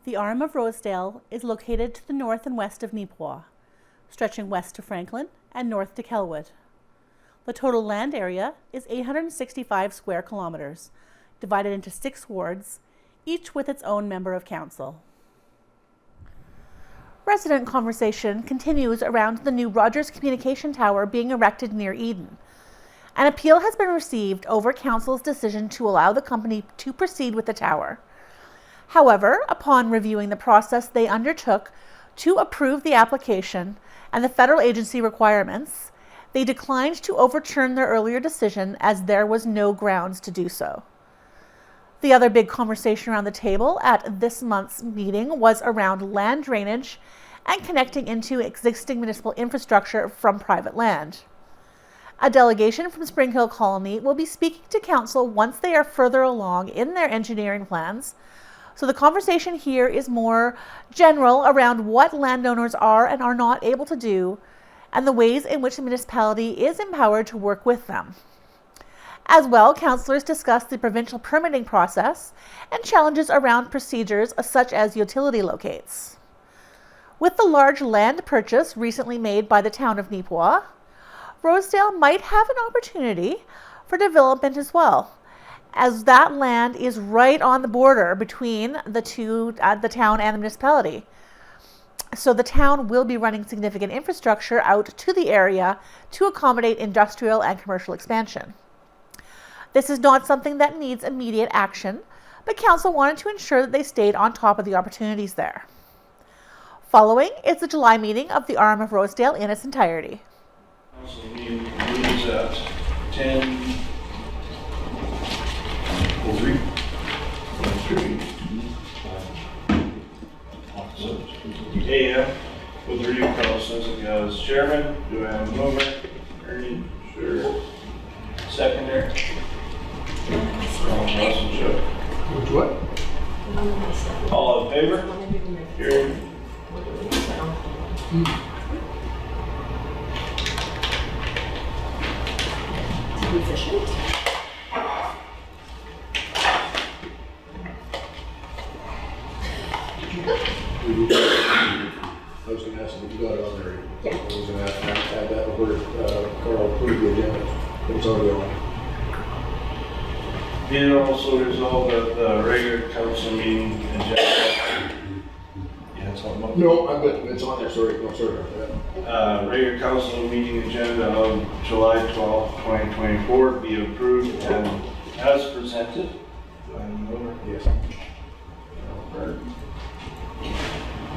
The arm of Rosedale is located to the north and west of Neepawa, stretching west to Franklin and north to Kelwood. The total land area is 865 square kilometers, divided into 6 wards, each with its own member of council. Resident conversation continues around the new Rogers Communication Tower being erected near Eden. An appeal has been received over council's decision to allow the company to proceed with the tower. However, upon reviewing the process they undertook to approve the application and the federal agency requirements, they declined to overturn their earlier decision as there was no grounds to do so. The other big conversation around the table at this month's meeting was around land drainage and connecting into existing municipal infrastructure from private land. A delegation from Spring Hill Colony will be speaking to council once they are further along in their engineering plans. So the conversation here is more general around what landowners are and are not able to do and the ways in which the municipality is empowered to work with them. As well, councillors discussed the provincial permitting process and challenges around procedures such as utility locates. With the large land purchase recently made by the town of Neepawa, Rosedale might have an opportunity for development as well, as that land is right on the border between the town and the municipality. So the town will be running significant infrastructure out to the area to accommodate industrial and commercial expansion. This is not something that needs immediate action, but council wanted to ensure that they stayed on top of the opportunities there. Following is the July meeting of the Arm of Rosedale in its entirety. Council meeting is at 10:03. AM with the review council as chairman. Do I have a mover? Ernie? Sure. Seconder? Which what? All in favor? Carried. Efficient. I was going to ask if you got it on there. Yeah. I was going to add that over Carl approved the agenda. It's already on. Be it also resolved that the regular council meeting agenda. Yeah, it's on. No, I'm good. It's on there. Sorry. No, sorry about that. Regular council meeting agenda of July 12, 2024 be approved and as presented. Do I have a mover? Yes.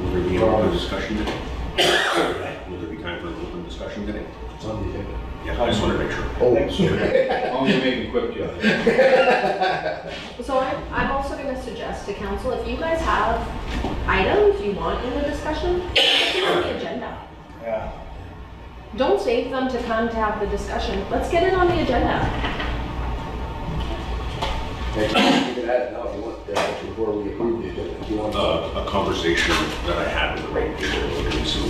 Will there be an open discussion today? Will there be time for an open discussion today? It's on the agenda. Yeah, I just want to make sure. Oh, Thanks. sorry. As long as you're making quick, John. So I'm also going to suggest to council, if you guys have items you want in the discussion, put them on the agenda. Yeah. Don't save them to come to have the discussion. Let's get it on the agenda. You can add it now if you want, before we approve the agenda. If you want A conversation that I had with the right people related to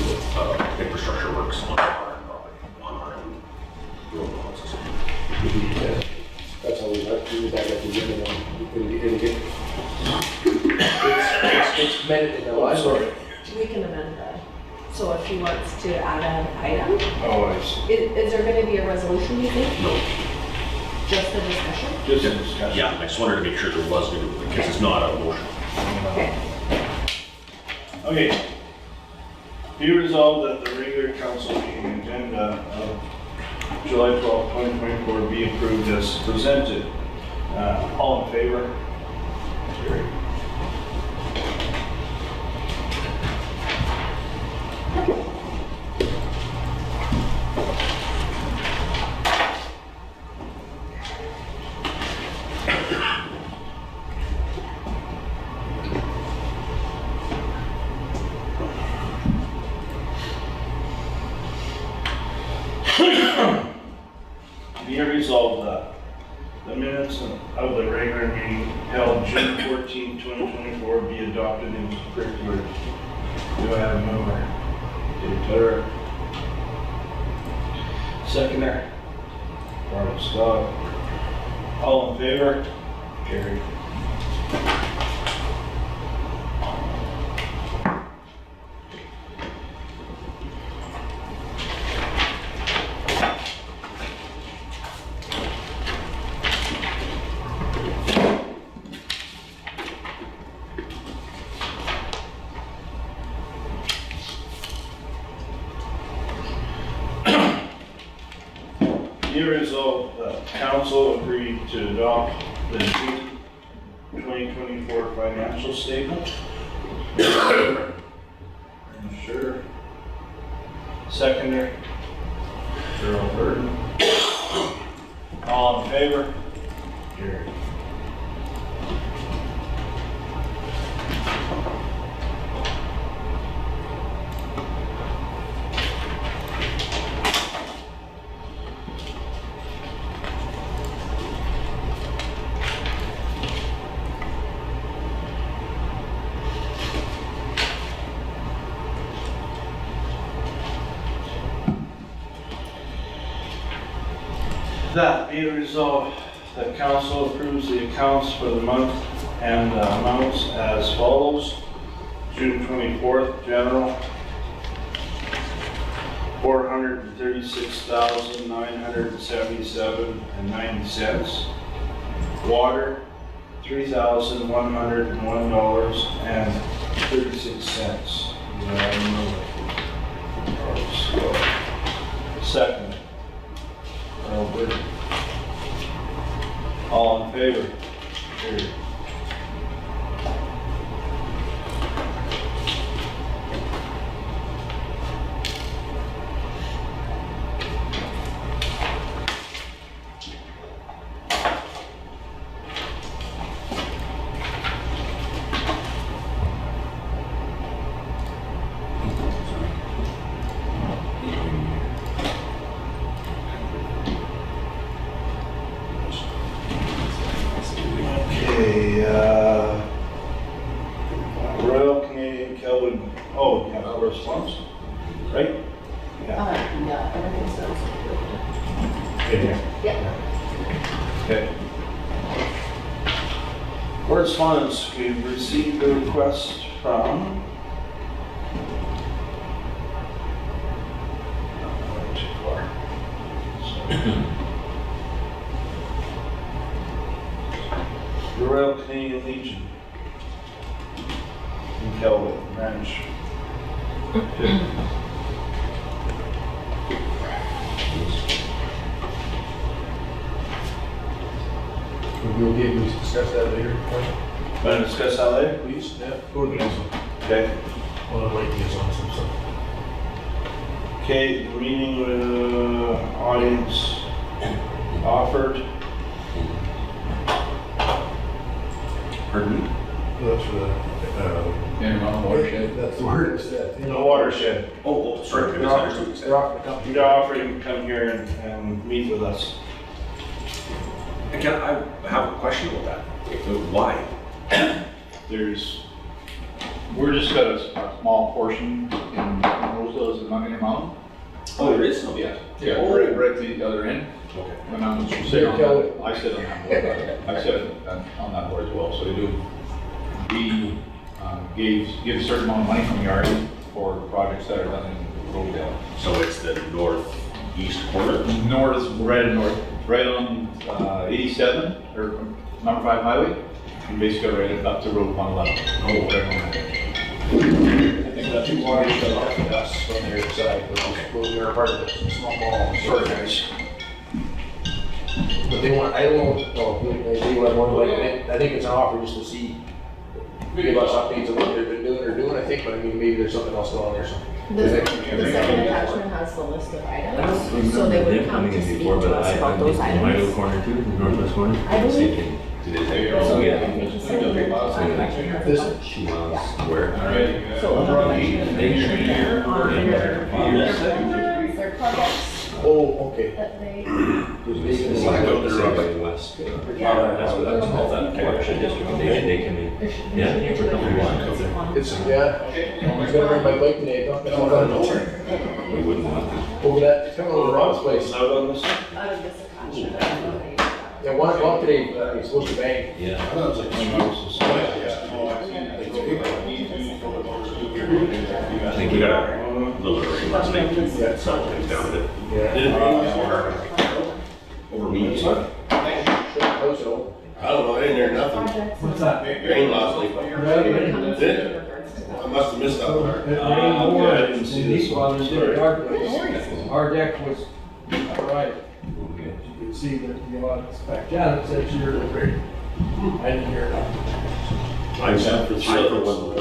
infrastructure works on our property, on our own road process. That's how we like to do that. That's the agenda. It's meant in the last. Sorry. We can amend that. So if he wants to add an item, Oh, I see. is there going to be a resolution, you think? No. Just a discussion? Just a discussion. Yeah, I just wanted to make sure there was going to be, because it's not a motion. Okay. Okay. Be resolved that the regular council meeting agenda of July 12, 2024 be approved as presented. All in favor? Carried. Be it resolved that the minutes of the regular meeting held June 14, 2024 be adopted into curricular. Do I have a mover? Dave Tutter. Seconder. Robert Scott. All in favor? Carried. Be it resolved that council agreed to adopt the June 2024 financial statement. Sure. Seconder. Earl Burton. All in favor? Carried. That be it resolved that council approves the accounts for the month and the amounts as follows. June 24th, general, $436,977.90. Water, $3,101.36. Second. Earl Burton. All in favor? Carried. Okay, Royal Canadian Kelvin, oh, yeah, correspondence, right? Yeah, everything sounds In here. good. Yeah. Okay. Correspondence, we've received a request from too far. The Royal Canadian Legion in Kelvin Ranch. We'll get, we discuss that later. Want to discuss that later? Please, yeah, go to the next one. Okay. Well, I'd like to get on some stuff. Okay, the meeting with audience offered. Pardon me? That's for the, Intermountain watershed. that's the word it's that. The watershed. Oh, sorry, I They're misunderstood what you said. offering to come. We offered him to come here and meet with us. Again, I have a question about that. Why? We're just got a small portion in Rosedale, is it not Intermountain? Oh, there is no. Yeah, Oh. right at the other end. Okay. When I was There, sitting on Kelly. that, I sit on that board, I sit on that board as well, so we do. We give a certain amount of money from the yard for projects that are done in Rosedale. So it's the northeast corner? North, right on 87, or number 5 highway, and basically right up to Road 111. Oh, Right on that edge. I think the two waters shut off with us on their side, but we are part of the small ball. Sorry, guys. But they want, I don't know, they want more like, I think it's an offer just to see, give us updates on what they've been doing or doing, I think, but I mean, maybe there's something else going on there, so. The second attachment has the list of items, so they would come to speak to us about those My little items. corner too, the northwest corner. I believe- Same thing. Did they take it? So, Yeah. they can send them, actually has This- a bunch. She was where? So, a bunch of information there on their projects Oh, okay. that they. It's like out there up by west. That's what that's called, that watershed district. They came in. Yeah, here for a couple of months out there. It's, yeah, I was gonna bring my bike today, talking all about nowhere. We wouldn't want to. Over that, it's coming over Ron's place. Out on this? Out of this attachment, I don't know. Yeah, 1 o'clock today, it's supposed to bang. Yeah. I thought it was like My mouse is- I think We got a little bit of rain last night, too, that settled things down a bit. Over me. Sure, house it all. I don't know, I didn't hear nothing. What's that? Rain last week. Did I must have missed that one. I didn't see this one. Sorry. Our deck was, right, could see that the audits back down, it says you're ready. I didn't hear it. I sent for three other ones.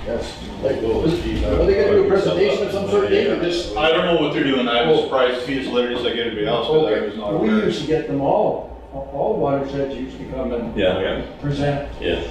Yes. Like, are they gonna do a presentation of some sort, Dave, or just? I don't know what they're doing, I was surprised to see as letters like everybody else, because I was not We aware. used to get them all watersheds used to come and Yeah, present. yeah,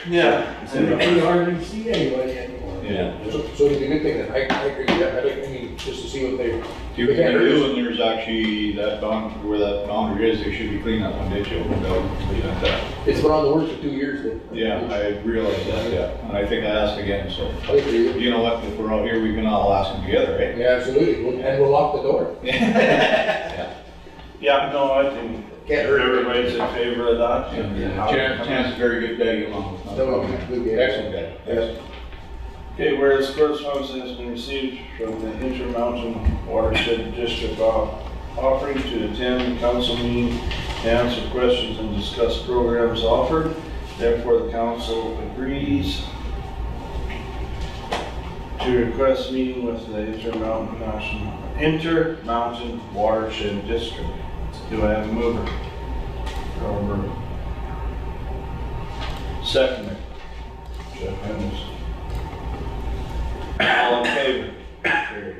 Yeah. And we hardly see anybody anymore. yeah. So it'd be a good thing then, I agree with that, I mean, just to see what they. See what they do, and there's actually that boundary, where that boundary is, they should be cleaning up one ditch, opened out, leave it at that. It's been on the works for 2 years then. Yeah, I realize that, yeah, and I think I asked again, so. I agree. You know what, if we're out here, we can all ask them together, right? Yeah, absolutely, and we'll lock the door. Yeah, no, I think Can't hurt. everybody's in favor of that. Chance is very good guy, along. That would be good, yeah. Excellent guy, excellent. Okay, whereas correspondence has been received from the Intermountain Watershed District offering to attend the council meeting to answer questions and discuss programs offered, therefore the council agrees to request meeting with the Intermountain Watershed District. Do I have a mover? Robert. Second. Jeff Henderson. All in favor? Carried.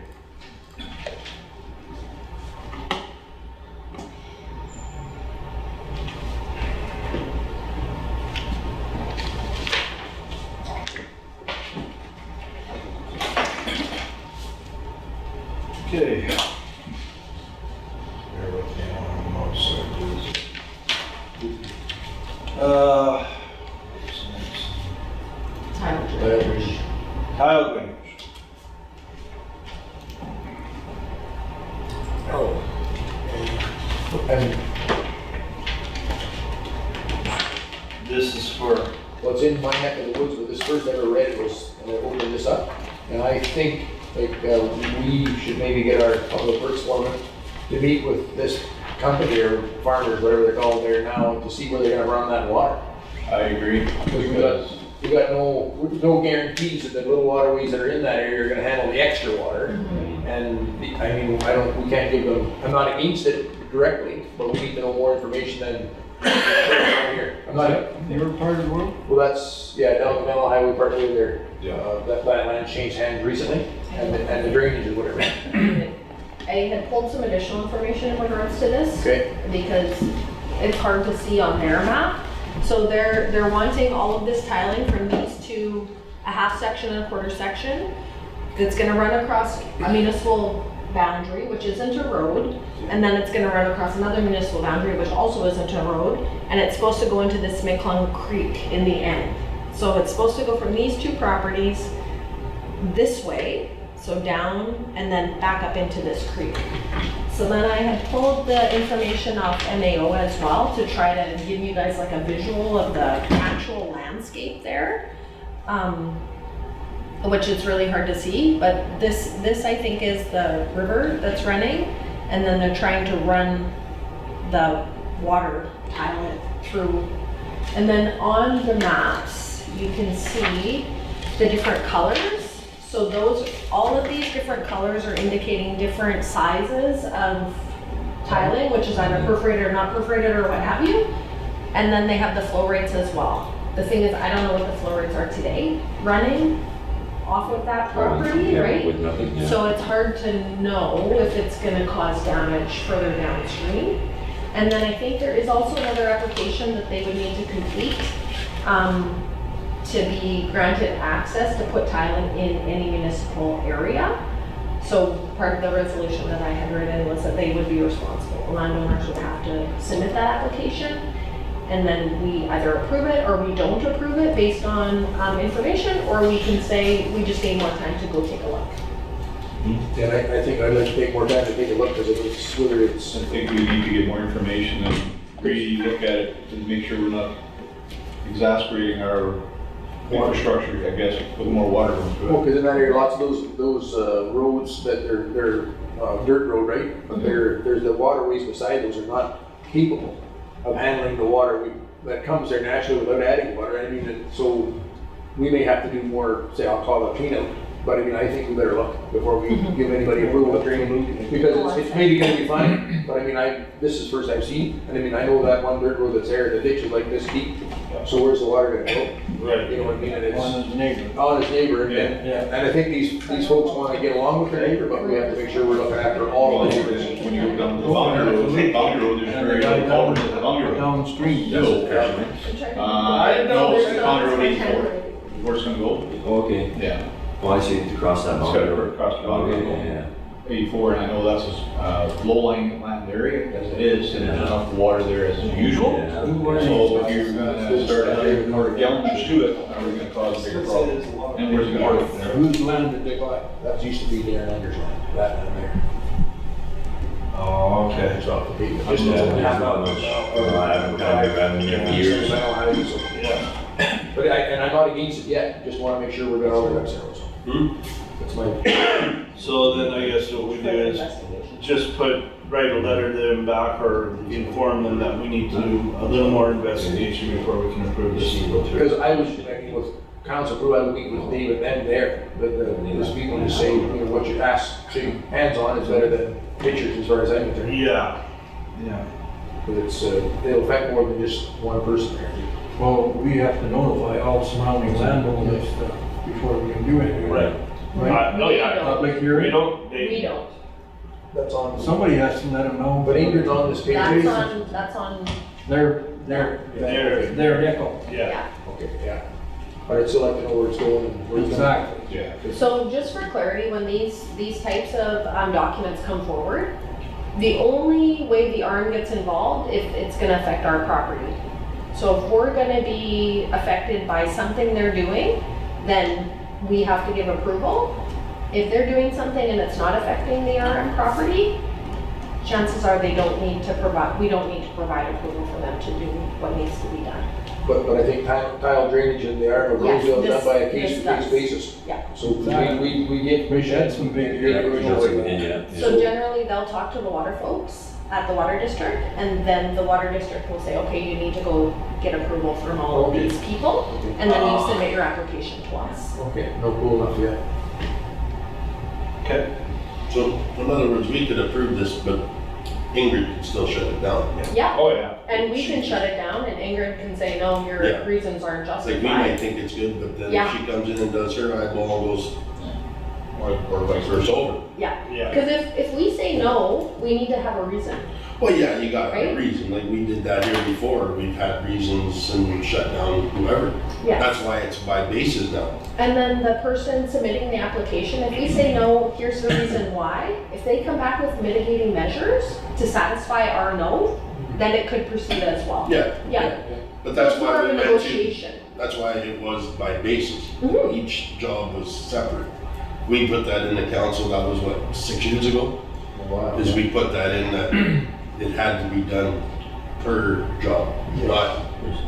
Okay. Bear with me on the most what's next? Tile drainage. Tile drainage. Oh. And This is for, what's in my neck of the woods, but this first I ever read it was, and I opened this up, and I think, like, we should maybe get our public works foreman to meet with this company or farmers, whatever they're called there now, to see where they're gonna run that water. I agree, because We got no guarantees that the little waterways that are in that area are gonna handle the extra water. And, I mean, we can't give them, I'm not against it directly, but we need to know more information than here. I'm not, They were part of the world? well, that's, yeah, down the Menlo Highway part over there. Yeah. That land changed hands recently, and the drainage is whatever. I had pulled some additional information in regards to this. Okay. Because it's hard to see on their map. So they're wanting all of this tiling from these to a half section and a quarter section that's gonna run across a municipal boundary, which isn't a road, and then it's gonna run across another municipal boundary, which also isn't a road, and it's supposed to go into this Miklung Creek in the end. So it's supposed to go from these two properties this way, so down, and then back up into this creek. So then I had pulled the information off MAO as well to try to give you guys like a visual of the actual landscape there, which is really hard to see, but this I think is the river that's running, and then they're trying to run the water tile through. And then on the maps, you can see the different colors. So all of these different colors are indicating different sizes of tiling, which is either perforated or not perforated or what have you. And then they have the flow rates as well. The thing is, I don't know what the flow rates are today running off of that property, right? With nothing, yeah. So it's hard to know if it's gonna cause damage further downstream. And then I think there is also another application that they would need to complete to be granted access to put tiling in any municipal area. So part of the resolution that I had written was that they would be responsible. The landowners would have to submit that application, and then we either approve it or we don't approve it based on information, or we can say we just need more time to go take a look. And I think I'd like to take more time to take a look, because it's, whether it's, I think we need to get more information and really look at it and make sure we're not exasperating our infrastructure, I guess, with more water going through well, it. because in that area, lots of those roads that they're dirt road, right? But there's the waterways beside those are not capable of handling the water that comes there naturally without adding water. I mean, so we may have to do more, say, I'll call it cleanup but I mean, I think we better look before we give anybody approval. Because it's maybe gonna be fine, but I mean, this is first I've seen, and I mean, I know that one dirt road that's there, the ditch is like this deep, so where's the water gonna go? Right. You know what I mean, and it's On his neighbor. on his neighbor, Yeah. and I think these folks wanna get along with their neighbor, but we have to make sure we're looking after all of the neighbors. When you go down the boundary road, there's And the very guy little culverts at the boundary road. downstream. No, no, it's boundary road 84, where it's gonna go. Okay, Yeah. well, I see it across that It's gotta boundary. go across the boundary. Okay, yeah. 84, and I know that's a low-lying land area as it is, and there's enough water there as usual. Yeah. So if you're gonna start adding more gallons to it, are we gonna cause a bigger problem? And where's it gonna go from there? Whose land did they buy? That used to be Darren Ender's land, that land there. Oh, okay. It's off the pavement. Yeah, Just doesn't have not that much. much. I haven't kind of been in years. Yeah. But I'm not against it yet, just wanna make sure we're gonna all the ducks in a row. That's my. So then I guess what we do is just write a letter to them back or inform them that we need to do a little more investigation before we can approve this and go through. Because I was, I mean, with council crew, I would meet with David then there, but these people just say, you know, what you ask, shake hands on is better than pictures as far as I'm concerned. Yeah. Yeah. But it's, it'll affect more than just one person there. Well, we have to notify all surrounding landowners before we can do anything. Right. Right? No, yeah. Public We hearing, don't, We don't. That's on, somebody has to let them know. but Ingrid's on this page. That's on, Their There. nickel. Yeah. yeah. Okay, yeah. But I'd still like to know where it's going and where it's going. Exactly. Yeah. So just for clarity, when these types of documents come forward, the only way the ARM gets involved if it's gonna affect our property. So if we're gonna be affected by something they're doing, then we have to give approval. If they're doing something and it's not affecting the RM property, chances are we don't need to provide approval for them to do what needs to be done. But I think tile drainage in the arm of Yes, Rosedale is done this- by a this case-to-case does. basis. Yeah. So we get. We had some big Yeah, areas. So generally, they'll talk to the water folks at the water district, and then the water district will say, okay, you need to go get approval from all of these people, and then you submit your application to us. Okay, no, cool enough, yeah. Okay. So, in other words, we could approve this, but Ingrid could still shut it down. Yeah, Oh, yeah. and we can shut it down, and Ingrid can say, no, your Yeah. reasons aren't It's like, we might justified. think it's good, but then Yeah. if she comes in and does her eyeball and goes, Or vice it's versa. over. Yeah, Yeah. because if we say no, we need to have a reason. Well, yeah, you got Right? a reason, like we did that here before, we've had reasons and we shut down whoever. Yeah. That's why it's by basis now. And then the person submitting the application, if we say no, here's the reason why, if they come back with mitigating measures to satisfy our no, then it could proceed as well. Yeah. Yeah. But So that's it's more why of we a went to, negotiation. that's why it was by basis. Mhm. Each job was separate. We put that in the council, that was what, 6 years ago? Wow. Is we put that in that it had to be done per job, not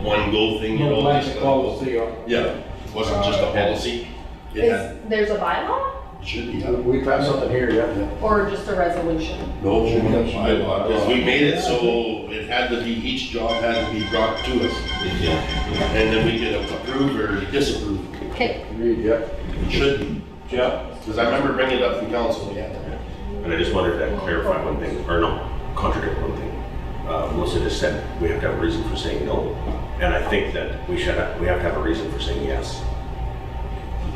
one go thing, you No know. blanket just policy on. Yeah, it wasn't just a policy. It had, There's a bylaw should be, We've had something here, yeah. or just a resolution? no, it should be a bylaw, because we made it so it had to be, each job had to be brought to us. And then we could approve or disapprove. Okay, Agreed, yeah. It should be, Yeah. because I remember bringing it up in council, yeah. And I just wanted to clarify one thing, or no, contradict one thing. Melissa just said we have to have a reason for saying no, and I think that we have to have a reason for saying yes.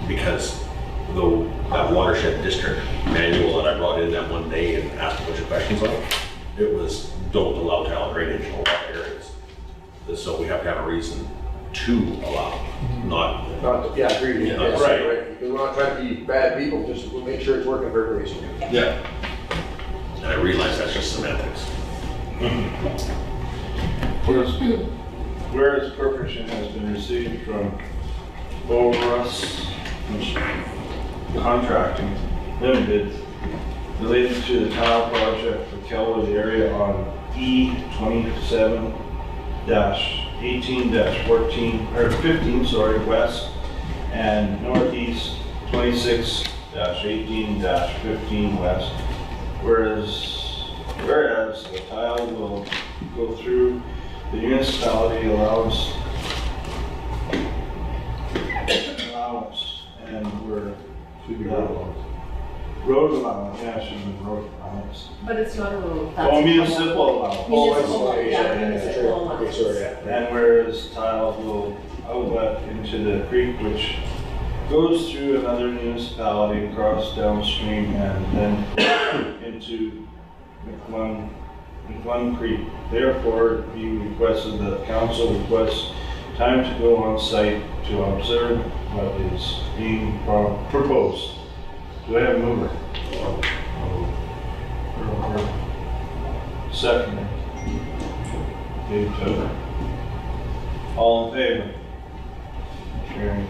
Because though that watershed district manual that I brought in that one day and asked a bunch of questions on, it was don't allow tile drainage in all areas. So we have to have a reason to allow, not, Not, yeah, agreed, yeah, Yeah, right. Because we're not trying to be bad people, just we'll make sure it's working for everybody. Yeah, and I realize that's just semantics. Whereas corporation has been received from Overus Contracting Limited related to the tile project for Kelwood area on E27-18-14, or 15, sorry, west, and northeast 26-18-15 west. Whereas the tile will go through the municipality allowance, and we're Should be road allowance. Road allowance, yeah, it should be road allowance. But it's not a road. Oh, municipal allowance. Municipal, Okay, yeah, sorry, municipal Okay, allowance. sorry, yeah. And whereas tile will outlet into the creek, which goes through another municipality, across downstream, and then into McClung Creek. Therefore, he requested, the council requests time to go on site to observe what is being proposed. Do I have a mover? Second. Dave Tover. All in favor? Carried.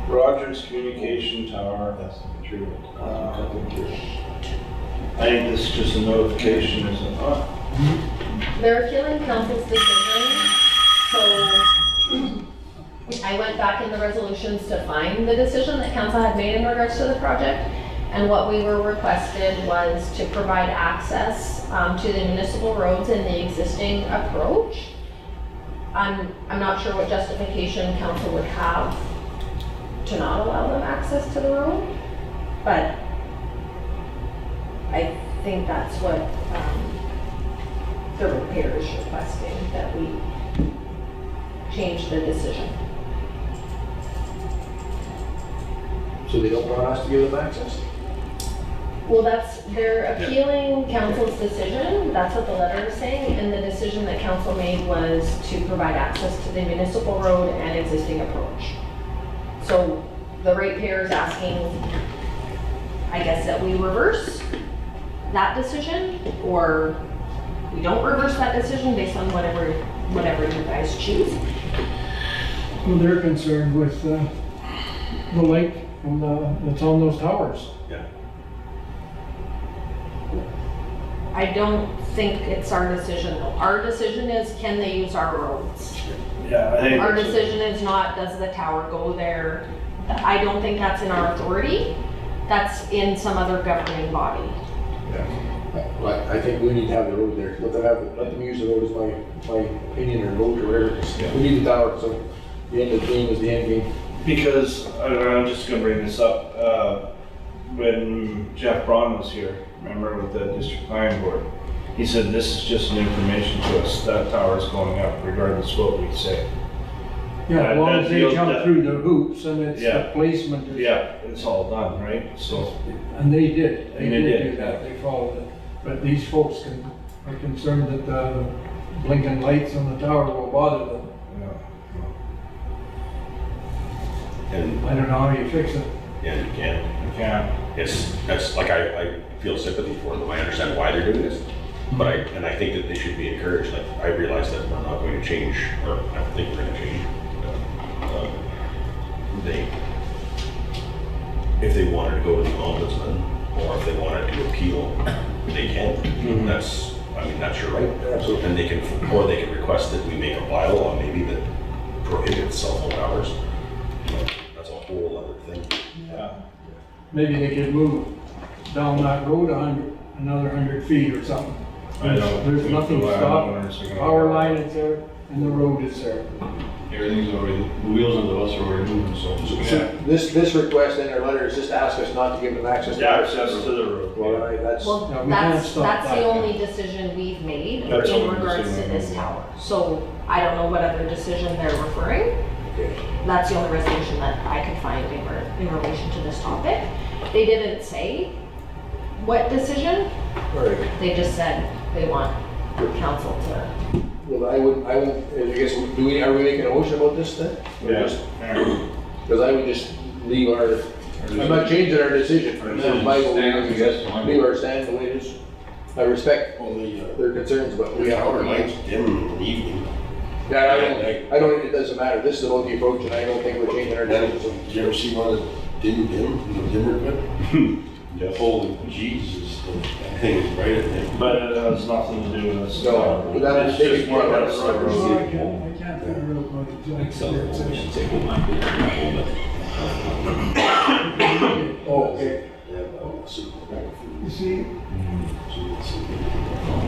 Rogers Communication Tower. That's true. I think this is just a notification, isn't it? They're appealing council's decision, so I went back in the resolutions to find the decision that council had made in regards to the project. And what we were requested was to provide access to the municipal roads in the existing approach. I'm not sure what justification council would have to not allow them access to the road, but I think that's what the repair is requesting, that we change the decision. So they don't want us to give them access? Well, they're appealing council's decision, that's what the letter is saying, and the decision that council made was to provide access to the municipal road and existing approach. So the ratepayer is asking, I guess, that we reverse that decision, or we don't reverse that decision based on whatever you guys choose. Well, they're concerned with the light from that's on those towers. Yeah. I don't think it's our decision though. Our decision is, can they use our roads? Yeah, I think. Our decision is not, does the tower go there? I don't think that's in our authority. That's in some other governing body. Yeah. I think we need to have the road there. Let them use the road is my opinion, or road or whatever. We need the tower, so the end of the game is the end game. Because, I'm just gonna bring this up, when Jeff Braun was here, remember, with the district planning board, he said, this is just an information to us, that tower's going up regardless of what we say. Yeah, as long as they That- jump through the hoops and it's Yeah. the placement. Yeah, it's all done, right? So, And they did, And they did. do that, they followed it. But these folks are concerned that the blinking lights on the tower will bother them. And, I don't know how you fix it. and you can't. yeah, That's like, I feel sympathy for them. I understand why they're doing this. But I think that they should be encouraged. Like, I realize that we're not going to change, or I don't think we're going to change. If they wanted to go to the ombudsman, or if they wanted to appeal, they can. That's your right. Absolutely. And they can request that we make a bylaw maybe that prohibits cell phone towers. That's a whole other thing. yeah. Maybe they could move down that road another 100 feet or something. I know. There's nothing to The stop. landowners are gonna- Power line is there and the road is there. Everything's already, the wheels on the bus are already moving, so. Yeah. This request in our letter is just ask us not to give them access to. Yeah, access to the road. Well, that's, Well, Yeah, we can't that's stop the that. only decision we've made That's the in only regards to decision this we've made. tower. So I don't know what other decision they're referring. okay. That's the only resolution that I could find in relation to this topic. They didn't say what decision, All right. they just said they want council to. Well, I won't, I guess, are we making a motion about this then? Or Yeah. just- Because I would just leave I'm not changing our decision. Leave our stand the way it is. I respect Well, their concerns, but the we have. tower lights dim in the evening. Yeah, I don't, it doesn't matter. This is about the approach and I don't think we're changing our decision. Did you ever see one of the dim, the dimmer quit? Yeah. Holy Jesus, that thing is bright at night. But it has nothing to do with us. No, but that is- It's just more about the No, road. I can't figure out what it's. Like, so we should say we might be able to hold it. Oh, okay. You see,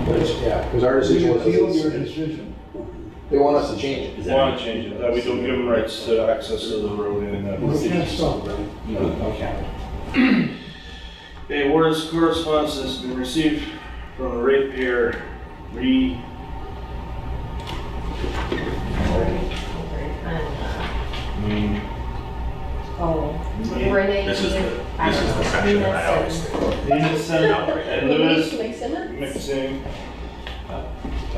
But it's, yeah, because our we decision was, appealed your decision. they want us to change it. Want to change it, that we don't give them rights to access to the road and that. We can't stop that. Okay. Okay, whereas correspondence has been received from a ratepayer Oh, Renee. This is the section that I always think. Venus and Lewis McSimmons? mixing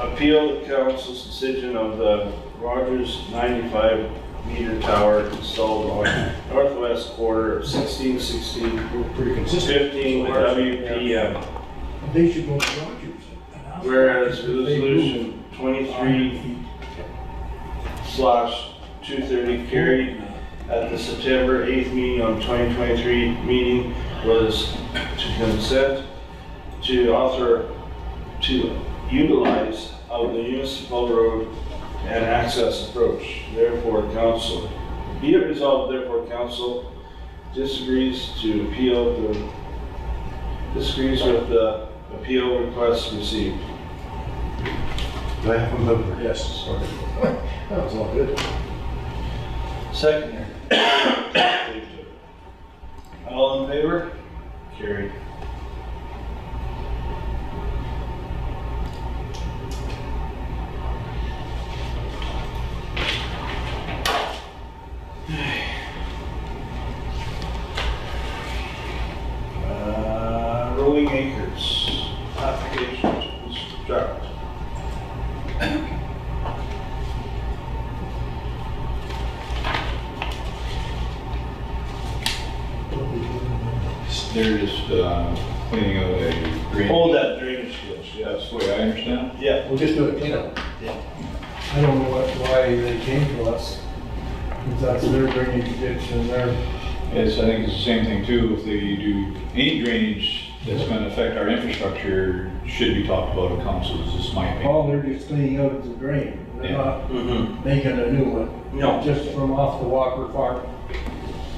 appeal the council's decision of the Rogers 95 meter tower installed on northwest quarter of 1616 We're pretty consistent. 15 WPM. They should go to Rogers. Whereas resolution 23/230 carried at the September 8th meeting on 2023 meeting was to consent to author to utilize of the municipal road and access approach. Therefore, council, be it resolved, therefore council disagrees with the appeal request received. Do I have a number? Yes. That was all good. Second. All in favor? Carried. Rolling Acres, application to construct. They're just cleaning out a drainage. Hold that drainage ditch, yes. That's the way I understand. Yeah. We'll just do a cleanup. I don't know why they came to us. Because that's their drainage ditch and their, Yes, I think it's the same thing too. If they do any drainage that's going to affect our infrastructure, should be talked about at council, is just my opinion. all they're just cleaning out is the drain. They're Yeah. not Mm-hmm. making a new one. No. Just from off the Walker Farm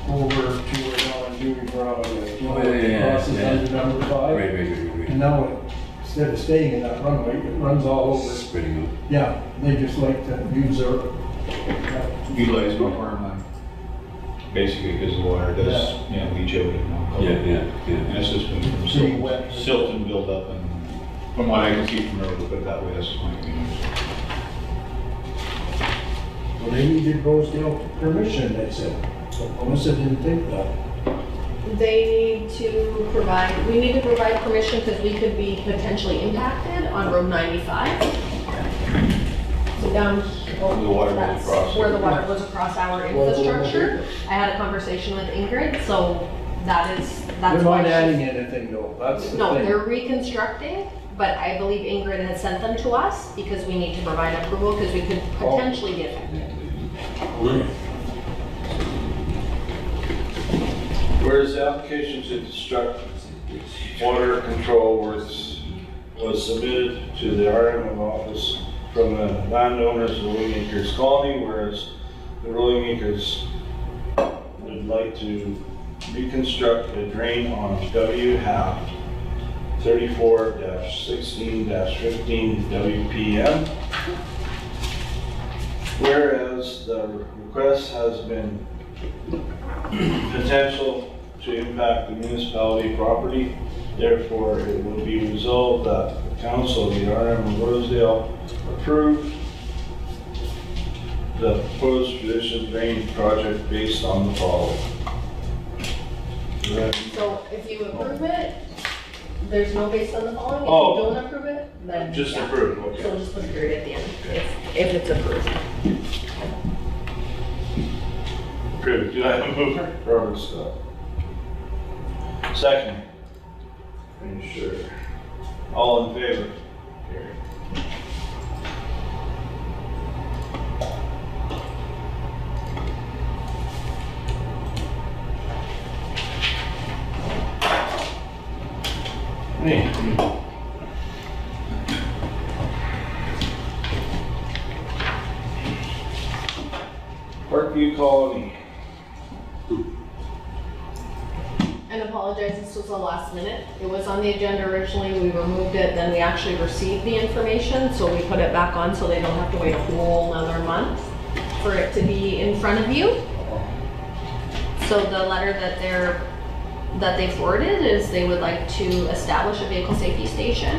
over to where now and Judy Brown is. You know, it crosses under number 5. Right. And now instead of staying in that runway, it runs all over. Spreading Yeah, they just like to use their, Utilize more farmland, basically because the water does, leach out and all. out. Yeah. And it's just been from Pretty wet. silt and buildup, and from what I can see from the road, put it that way, that's just my opinion. well, they needed Rosedale permission, they said. But Melissa didn't think that. They need to provide, we need to provide permission because we could be potentially impacted on Road 95. So down, The water goes that's across. where the water goes across our infrastructure. I had a conversation with Ingrid, so that's They're why not adding she's. anything though, that's the No, thing. they're reconstructing, but I believe Ingrid had sent them to us because we need to provide approval because we could potentially get affected. Whereas the application to construct water control works was submitted to the RM office from the landowners of Rolling Acres Colony, whereas the Rolling Acres would like to reconstruct a drain on W half 34-16-15 WPM. Whereas the request has been potential to impact the municipality property, therefore it will be resolved that the council of the RM of Rosedale approve the proposed traditional drain project based on the following. So if you approve it, there's no based on the following. If Oh. you don't approve it, then. Just yeah. approve, So okay. we'll just put a period at the end, if it's approved. Approved. Do I have a mover? Robert Scott. Second. Are you sure? All in favor? Carried. Hey. Parkview Colony. this was a last minute. It was on the agenda originally, we removed it, then we actually received the information, so we put it back on so they don't have to wait a whole another month for it to be in front of you. So the letter that they forwarded is they would like to establish a vehicle safety station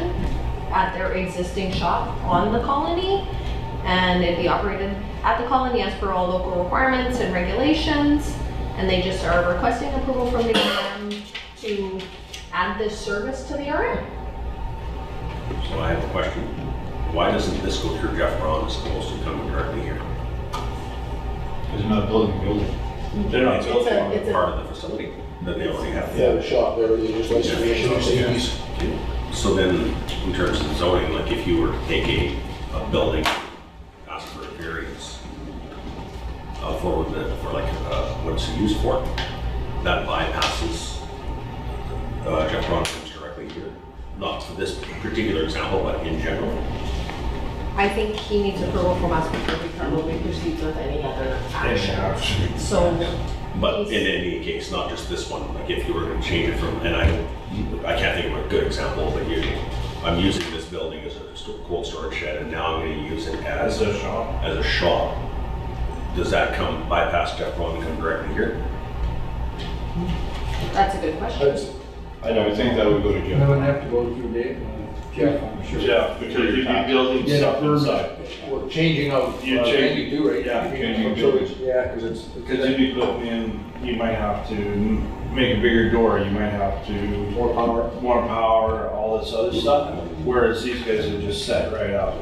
at their existing shop on the colony, and it'd be operated at the colony as per all local requirements and regulations. And they just are requesting approval from the RM to add this service to the RM. So I have a question. Why doesn't this go through Jeff Braun as opposed to coming directly here? There's another building. They're not It's built on it's a- part of the facility that they already have. Yeah, the shop there, they just like to be issuing safeties. So then, in terms of zoning, like if you were to take a building, ask for a variance for like what's it used for, that bypasses Jeff Braun comes directly here. Not for this particular example, but in general. I think he needs approval from us before he probably proceeds with any other action. So, But in any case, not just this one. Like if you were to change it from, and I can't think of a good example, but I'm using this building as a cold storage shed, and now I'm going to use it as a shop. As a shop. Does that bypass Jeff Braun and come directly here? that's a good question. I don't think that would go to And I Jeff. wouldn't have to go through Dave, Jeff, I'm sure. Yeah, because you'd be building Yeah, stuff permit. inside. Well, changing of, You change- venue too, right? yeah, changing So it's- Yeah, because it's. Because you'd be putting in, you might have to make a bigger door, you might have to. More power, all this other stuff. Whereas these guys are just set right up.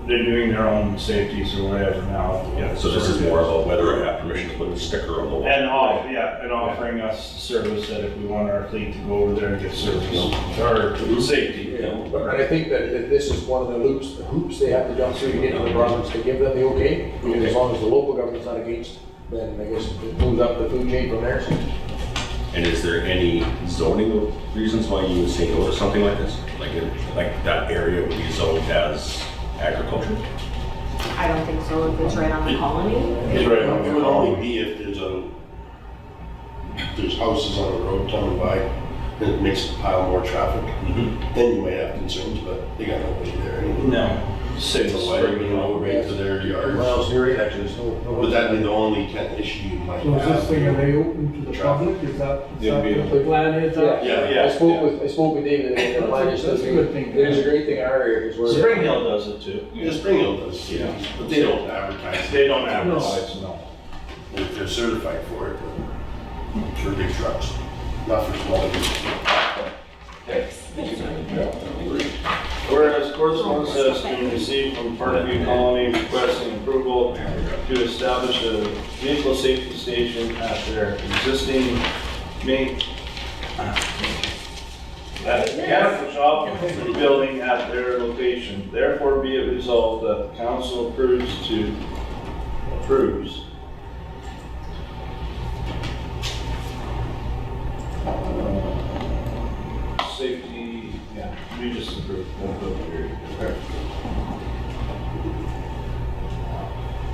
They're doing their own safeties or whatever now. Yeah, so this is more about whether I have permission to put a sticker on the wall. And offering us service that if we want our fleet to go over there and get service, or safety. Yeah, and I think that this is one of the hoops they have to jump through to get to the province to give them the okay. Because as long as the local government's not against, then I guess it moves up the food chain from there. So And is there any zoning reasons why you would say no to something like this? Like that area would be zoned as agriculture? I don't think so, if it's right on the colony. It's right It on would the only be if there's houses on the road coming by, and it makes it pile more traffic. Then you might have concerns, but they got nobody there anyway. No, save the light, You know, right to their yards. well, it's near it actually, there's no. Would that be the only kind of issue you might So is have? this thing, are they open to the public? Is that It'd be- what the plan is? Yeah. I spoke with David, and the plan is That's a good thing. There's a great thing in our area, is where. Spring Hill does it too. Yeah, Spring Hill does, yeah, but they don't advertise. They don't advertise, no. If they're certified for it, but for big trucks, not for small ones. Whereas correspondence has been received from Parkview Colony requesting approval to establish a vehicle safety station at their existing mechanical shop building at their location. Therefore be it resolved that the council approves safety, yeah, we just approved. We'll put it here. Okay.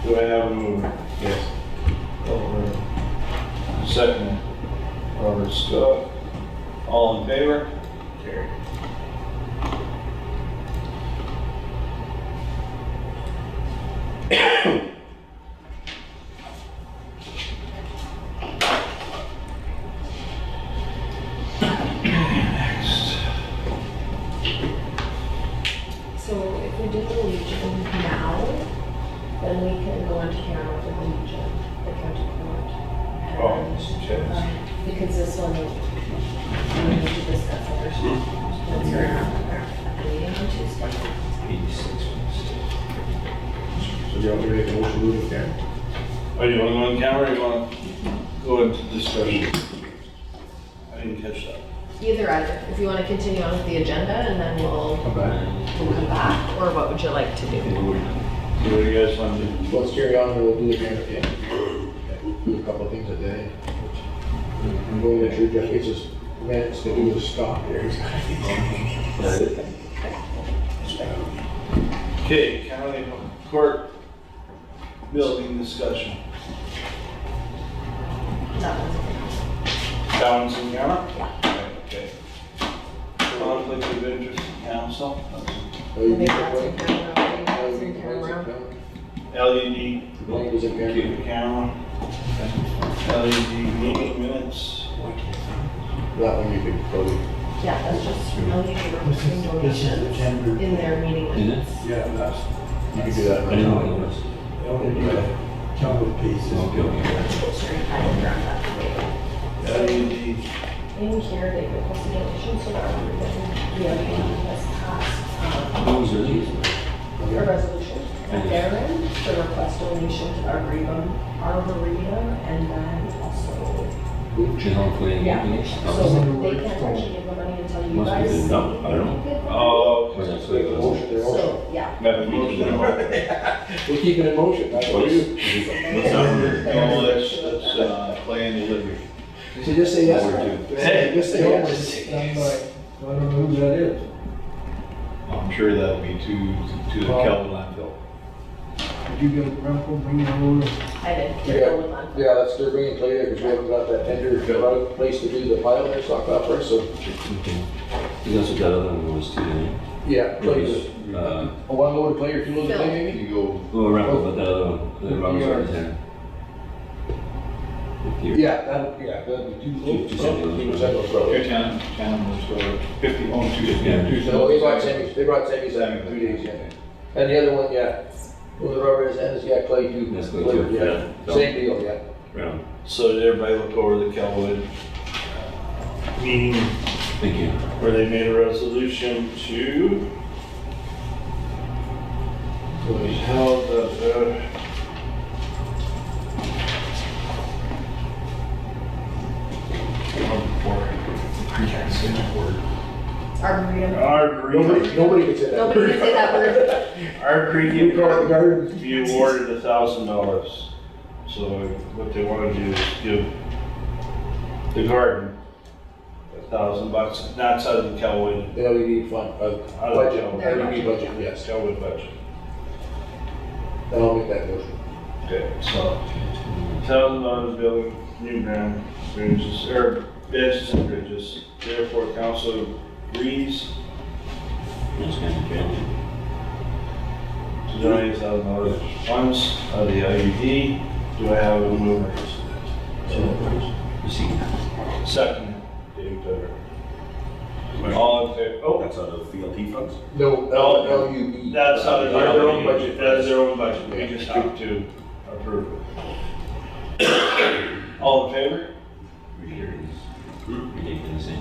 Do I have a mover? Yes. Second, Robert Scott. All in favor? Carried. Next. So if we do the Legion now, then we can go into camera for the Legion, the county court. And, okay. Because this one, we need to discuss others. That's your at the meeting on Tuesday. So do you want me to make a motion to move it there? Oh, you wanna go on camera or you wanna go into discussion? I didn't catch that. Either, if you want to continue on with the agenda and then we'll Come back. or what would you like to do? What do you guys wanna do? Let's carry on, and we'll do it again at the end. Do a couple of things at the end. I'm going to make sure Jeff gets his minutes to do his stop here. He's got it. Okay, county court building discussion. That one's That one's in camera? Okay. conflict of interest council, LED They got lights, some camera, they got some LED camera. lights, LED Blank is a camera. camera, LED meeting minutes. That one you could probably, Yeah, that's just removing donations in their meeting Is it? minutes. Yeah, that's, you could do that I right didn't know now. it was. only do the couple of pieces. Okay, okay. Sorry, I didn't grab that today. LED, In here, they requested donations, so that would be the has passed, What was it? a resolution at their end to request donation to Arboretum, and then also, yeah. So they can't actually give the money until you Must be guys. good enough, I don't know. give them. oh, Or that's what it was. Motion, their motion. So, yeah. we have a motion and a vote. We'll keep it in motion, that's what we do. What's that? No, that's play and delivery. So just say yes. Hey. Just say yes. Stand by. I don't know who that is. I'm sure that'll be to the Kelvin landfill. Did you get a grandpa bring your own? I did. Yeah. They're going on. Yeah, that's, they're bringing clay there because we haven't got that tender right place to do the pile there, stock off first, so. Okay. That's what that other one was too, right? Yeah, clay is, Uh, one load of clay or 2 loads of clay Phil. maybe? You go, oh, around, but that other one, the Robert's Yeah. right there. Yeah, that'd be 2 loads. 2 loads, probably. your town was 50, oh, two, Yeah, two. no, they brought semis out in 3 days, yeah. And the other one, yeah, well, the rubber is, yeah, clay too. That's clay too, Yeah, yeah. same deal, yeah. Round. So did everybody look over the Kelwood meeting Thank you. where they made a resolution to, we held the, Arboretum. Nobody can say that. Nobody can say that word. Our Creek You call it the garden. be awarded $1,000. So what they want to do is give the garden $1,000. That's out of the Kelwood, The LED fund, budget, Their LED budget, yes. Kelwood budget. And I'll make that motion. Okay, so $1,000 building new ground bridges, or benches and bridges. Therefore, council agrees That's kind of trendy. to donate $1,000 funds out of the IUD. Do I have a mover? See, Second, Dave Tucker. All in favor? Oh, That's out of VLT funds? No, No, LUB. that's out of Their own budget. That's their own budget. We just have to approve it. All in favor? ridiculous, eh?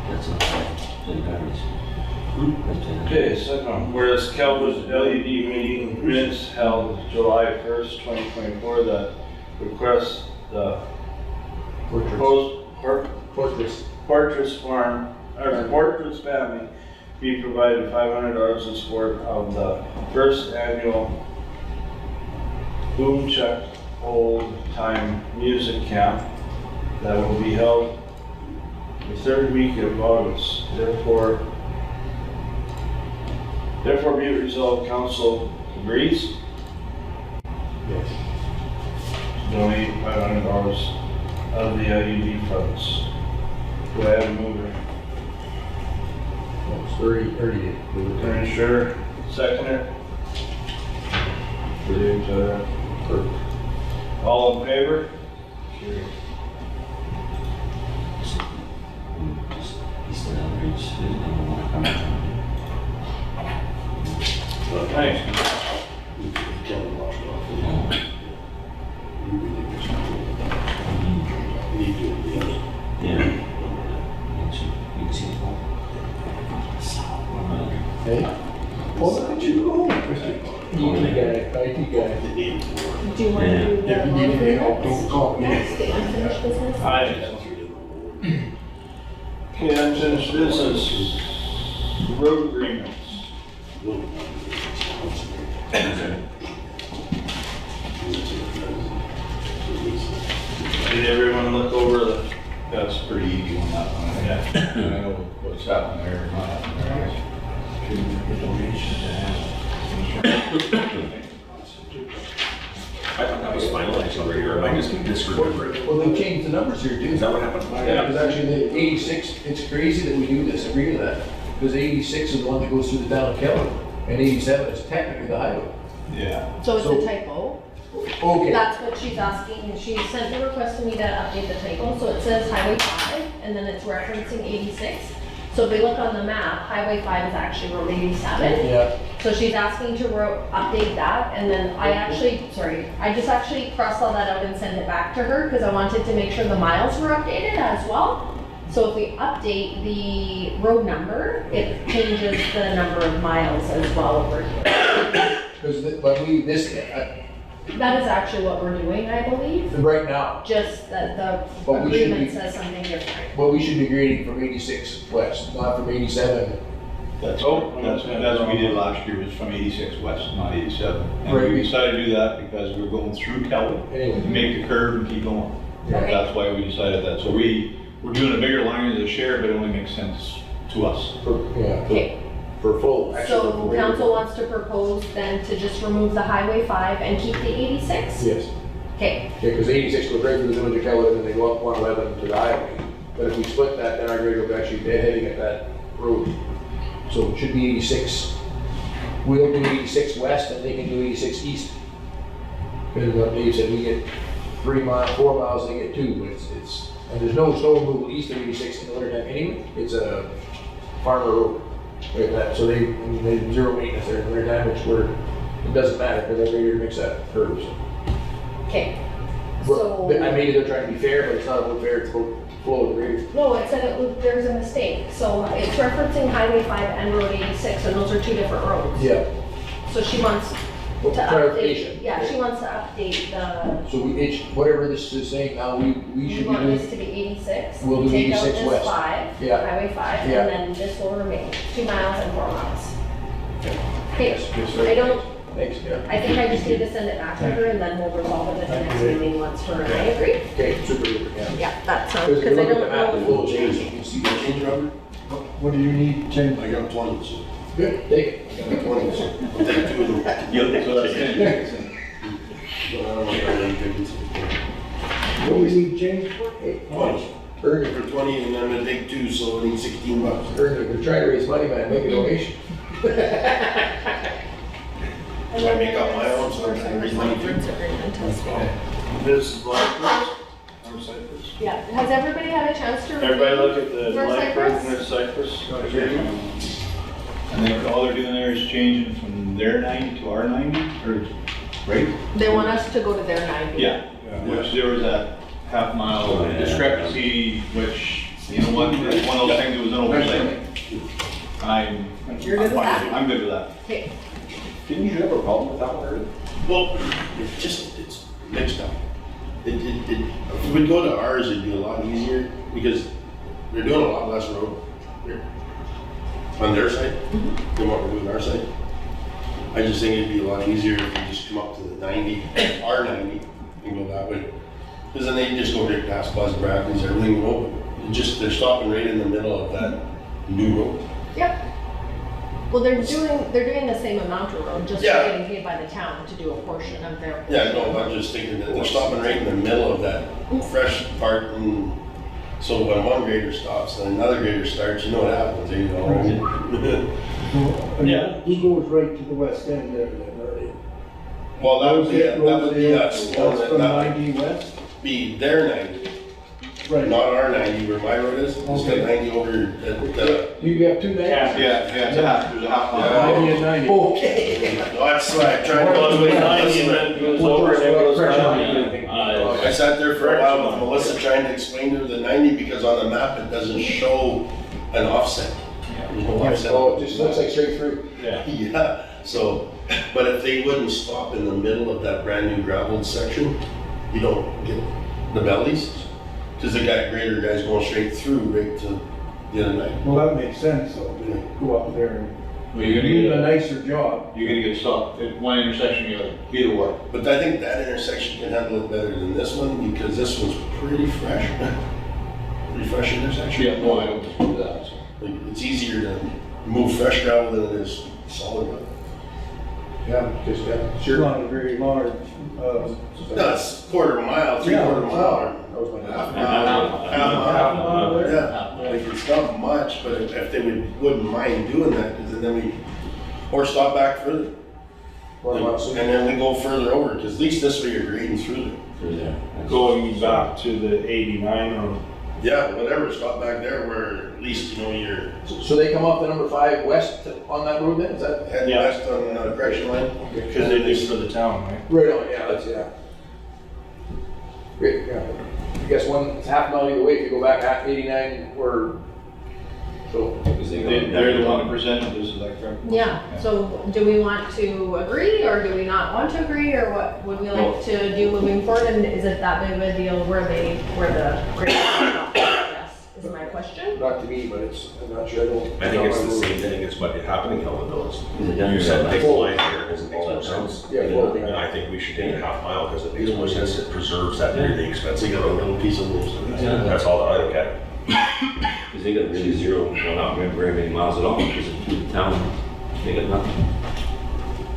That's a, that's Okay, second one. Whereas Calvo's LED meeting minutes held July 1st, 2024, that request the proposed Fortress Farm, or Fortress family be provided $500 in support of the first annual Boom Chuck Old Time Music Camp that will be held the third week of August. Therefore be it resolved, council agrees Yes. to donate $500 of the IUD funds. Do I have a mover? It's 30. Attorney Sure, seconder. Dave, all in favor? He's still out there, he doesn't want to come out. Thanks. Yeah. You can see the hole. Hey? Well, look at you, oh, Mr. IT guy. Do you want to do the If you need any help, don't laundry call me. next, the unfinished business? Okay, unfinished business, road agreements. Did everyone look over the, that's pretty easy on that one. yeah, I know what's happening there, or not happening there. I thought that was finalized already, or am I just misremembering? Well, they changed the numbers here too. Is that what happened? Yeah, because actually the 86, it's crazy that we do this, agree to that. Because 86 is the one that goes through the town of Kelly, and 87 is technically the highway. Yeah. So it's So- a typo. Okay. That's what she's asking, and she sent the request to me to update the typo, so it says Highway 5, and then it's referencing 86. So if we look on the map, Highway 5 is actually Road 87. Yeah, So she's asking to update that, and then I just actually crossed all that out and sent it back to her, because I wanted to make sure the miles were updated as well. So if we update the road number, it changes the number of miles as well over here. because, That is actually what we're doing, I believe, right now, just that the But we should agreement be- says something different. well, we should be grading from 86 west, not from 87. That's what we did last year, was from 86 west, not 87. And Right. we decided to do that because we were going through Kelly, Anyway. to make the curve and keep going. Okay. That's why we decided that. So we're doing a bigger line as a share, but it only makes sense to us. Okay, For full. actually, so for regular. council wants to propose then to just remove the Highway 5 and keep the 86? Yes, Okay, because 86 goes right through the village of Kelly, and then they go up 111 to the highway. But if we split that, then our grade will be actually dead heading at that road. So it should be 86. We'll do 86 west, and they can do 86 east. Because what Dave said, we get 4 miles, they get 2, but and there's no snow removal east of 86 in the winter time anyway. It's a farmer road. Right, so they have zero maintenance there in the winter time, it doesn't matter, because they're ready to mix that curve. okay. But So, maybe they're trying to be fair, but it's not about fair, it's about flow of the grade. no, it said there's a mistake. So it's referencing Highway 5 and Road 86, and those are two different roads. Yeah. So she wants to Clarification. update, yeah, she wants to update the, So whatever this is saying now, we we should be want this doing, to be 86. We'll do Take 86 out this west. 5, Yeah. Highway 5, Yeah. and then this will remain 2 miles and 4 miles. Okay, yes, I don't, thanks, yeah. I think I just need to send it back to her, and then we'll resolve it at the next meeting once her and I agree. Okay, super duper, yeah. Yeah, that sounds, Because if because you I look at the map, don't the know. little change, you can see the change, Robert? What do you need changed? I got 20, so Good, take it. I got 20, so I'll take 2 of them. You'll take So that's it. 10. But I don't want to really take it. What do you need changed? 20. Earn it, For 20, and I'm gonna take 2, so I need 16 bucks. earn it, we're trying to raise money, man, make a donation. And So I then make up my own, so I'm there's trying to raise a money. conference agreement as well. This is Blackbird, or Cypress. Yeah, has everybody had a chance to review? Everybody look at the North Blackbird Cypress? and their Cypress. And then all they're doing there is changing from their 90 to our 90, or, right? They want us to go to their 90. Yeah, which there was that half mile discrepancy, which, you know what, it's one of those things that was an oversight. You're good with that? I'm good with that. Okay, Didn't you have a problem with that one earlier? Well, it's mixed up. If we'd go to ours, it'd be a lot easier, because they're doing a lot less road here on their side than what we're doing on our side. I just think it'd be a lot easier if we just come up to the 90, our 90, and go that way. Because then they can just go right past Buzz Bradley's, everything will open. They're stopping right in the middle of that new road. yep. Well, they're doing the same amount of road, just Yeah. getting paid by the town to do a portion of their. Yeah, no, I'm just thinking that they're stopping right in the middle of that fresh part, and so when one grader stops and another grader starts, you know what happens, you know? Yeah. Who goes right to the west end there then, right? Well, that would be us. That's from That would 90 west? be their 90, Right. not our 90 where my road is. It's got Okay. 90 over at, You have 2 90? Yeah, it's a half, there's a half mile. Yeah. 90 and 90. Okay. no, that's why I tried to go to the 90 and then goes over and then goes down. I sat there for a while with Melissa trying to explain to her the 90 because on the map it doesn't show an offset. There's no offset. Oh, it just looks like straight through. Yeah, so, but if they wouldn't stop in the middle of that brand new gravelled section, you don't get the bellies. Cause they got grader guys going straight through right to the other night. Well, that makes sense, though, to go up there and Well, you're do a gonna nicer job. get stopped at one intersection, you gotta either or. But I think that intersection can handle it better than this one because this one's pretty fresh. Pretty fresh intersection. Yeah, no, I don't dispute that, so. Like, it's easier to move fresh gravel than it is solid gravel. Yeah, just, yeah, It's sure. not a very large, No, it's quarter mile, three-quarter mile. That was my Half half mile there. Yeah, like it's not much, but if they wouldn't mind doing that, because then we, or stop back further. And then we go further over, because at least this way you're grading through there. Going back to the 89 or Yeah, whatever, stop back there where at least, you know, you're So they come off the number 5 west on that road then, is that? heading Yeah. west on the correction line. because they do for the town, right? Right on, yeah, that's, yeah. Great, yeah. I guess it's half mile either way, if you go back at 89 or, so. They're the one that presented this, is that correct? Yeah, so do we want to agree or do we not want to agree or what would we like to do moving forward? And is it that big of a deal where the grade I guess, is my question. Not to me, but I'm not sure, I don't. I think it's the same thing as what happening in Ellenville. Is it done You said take the full? line here because it makes more sense. Yeah, well, And I think we should take a half mile because it makes more sense. It preserves that really expensive We got a road. little piece of this. That's all that I look at. Because they got really zero, well, not very many miles at all, because through the town, they got nothing.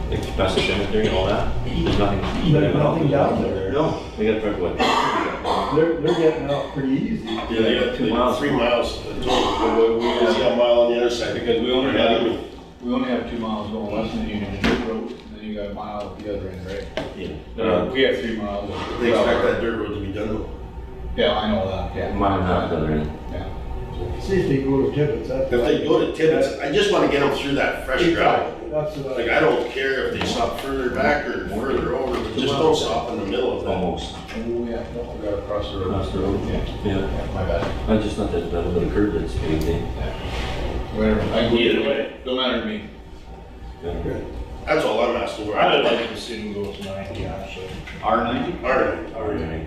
Like past the cemetery and all that, there's nothing. There's nothing down there. No, they got what? They're getting out pretty easy. Yeah, they got 2 miles. 3 miles total. We See a mile on the other side. Because we only Yeah, have 2 miles going west and then Union Road, and then you got a mile at the other end, right? Yeah. We have 3 miles. They expect that dirt road to be done though. Yeah, I know that, yeah. Mile and a half the other end. Yeah. See if they go to Tibbetts. If they go to Tibbetts, I just want to get them through that fresh gravel. That's what Like, I don't care if they stop further back or further over, but just don't stop in the middle of that. Almost. Oh, yeah, no, we got across the road. Across the road. Yeah, Yeah. yeah, my bad. I just thought that little curve that's big thing. Whatever, I go Either way. don't matter to me. That's all I'm asking for. I would like to see them go to 90 actually. R90? Alright,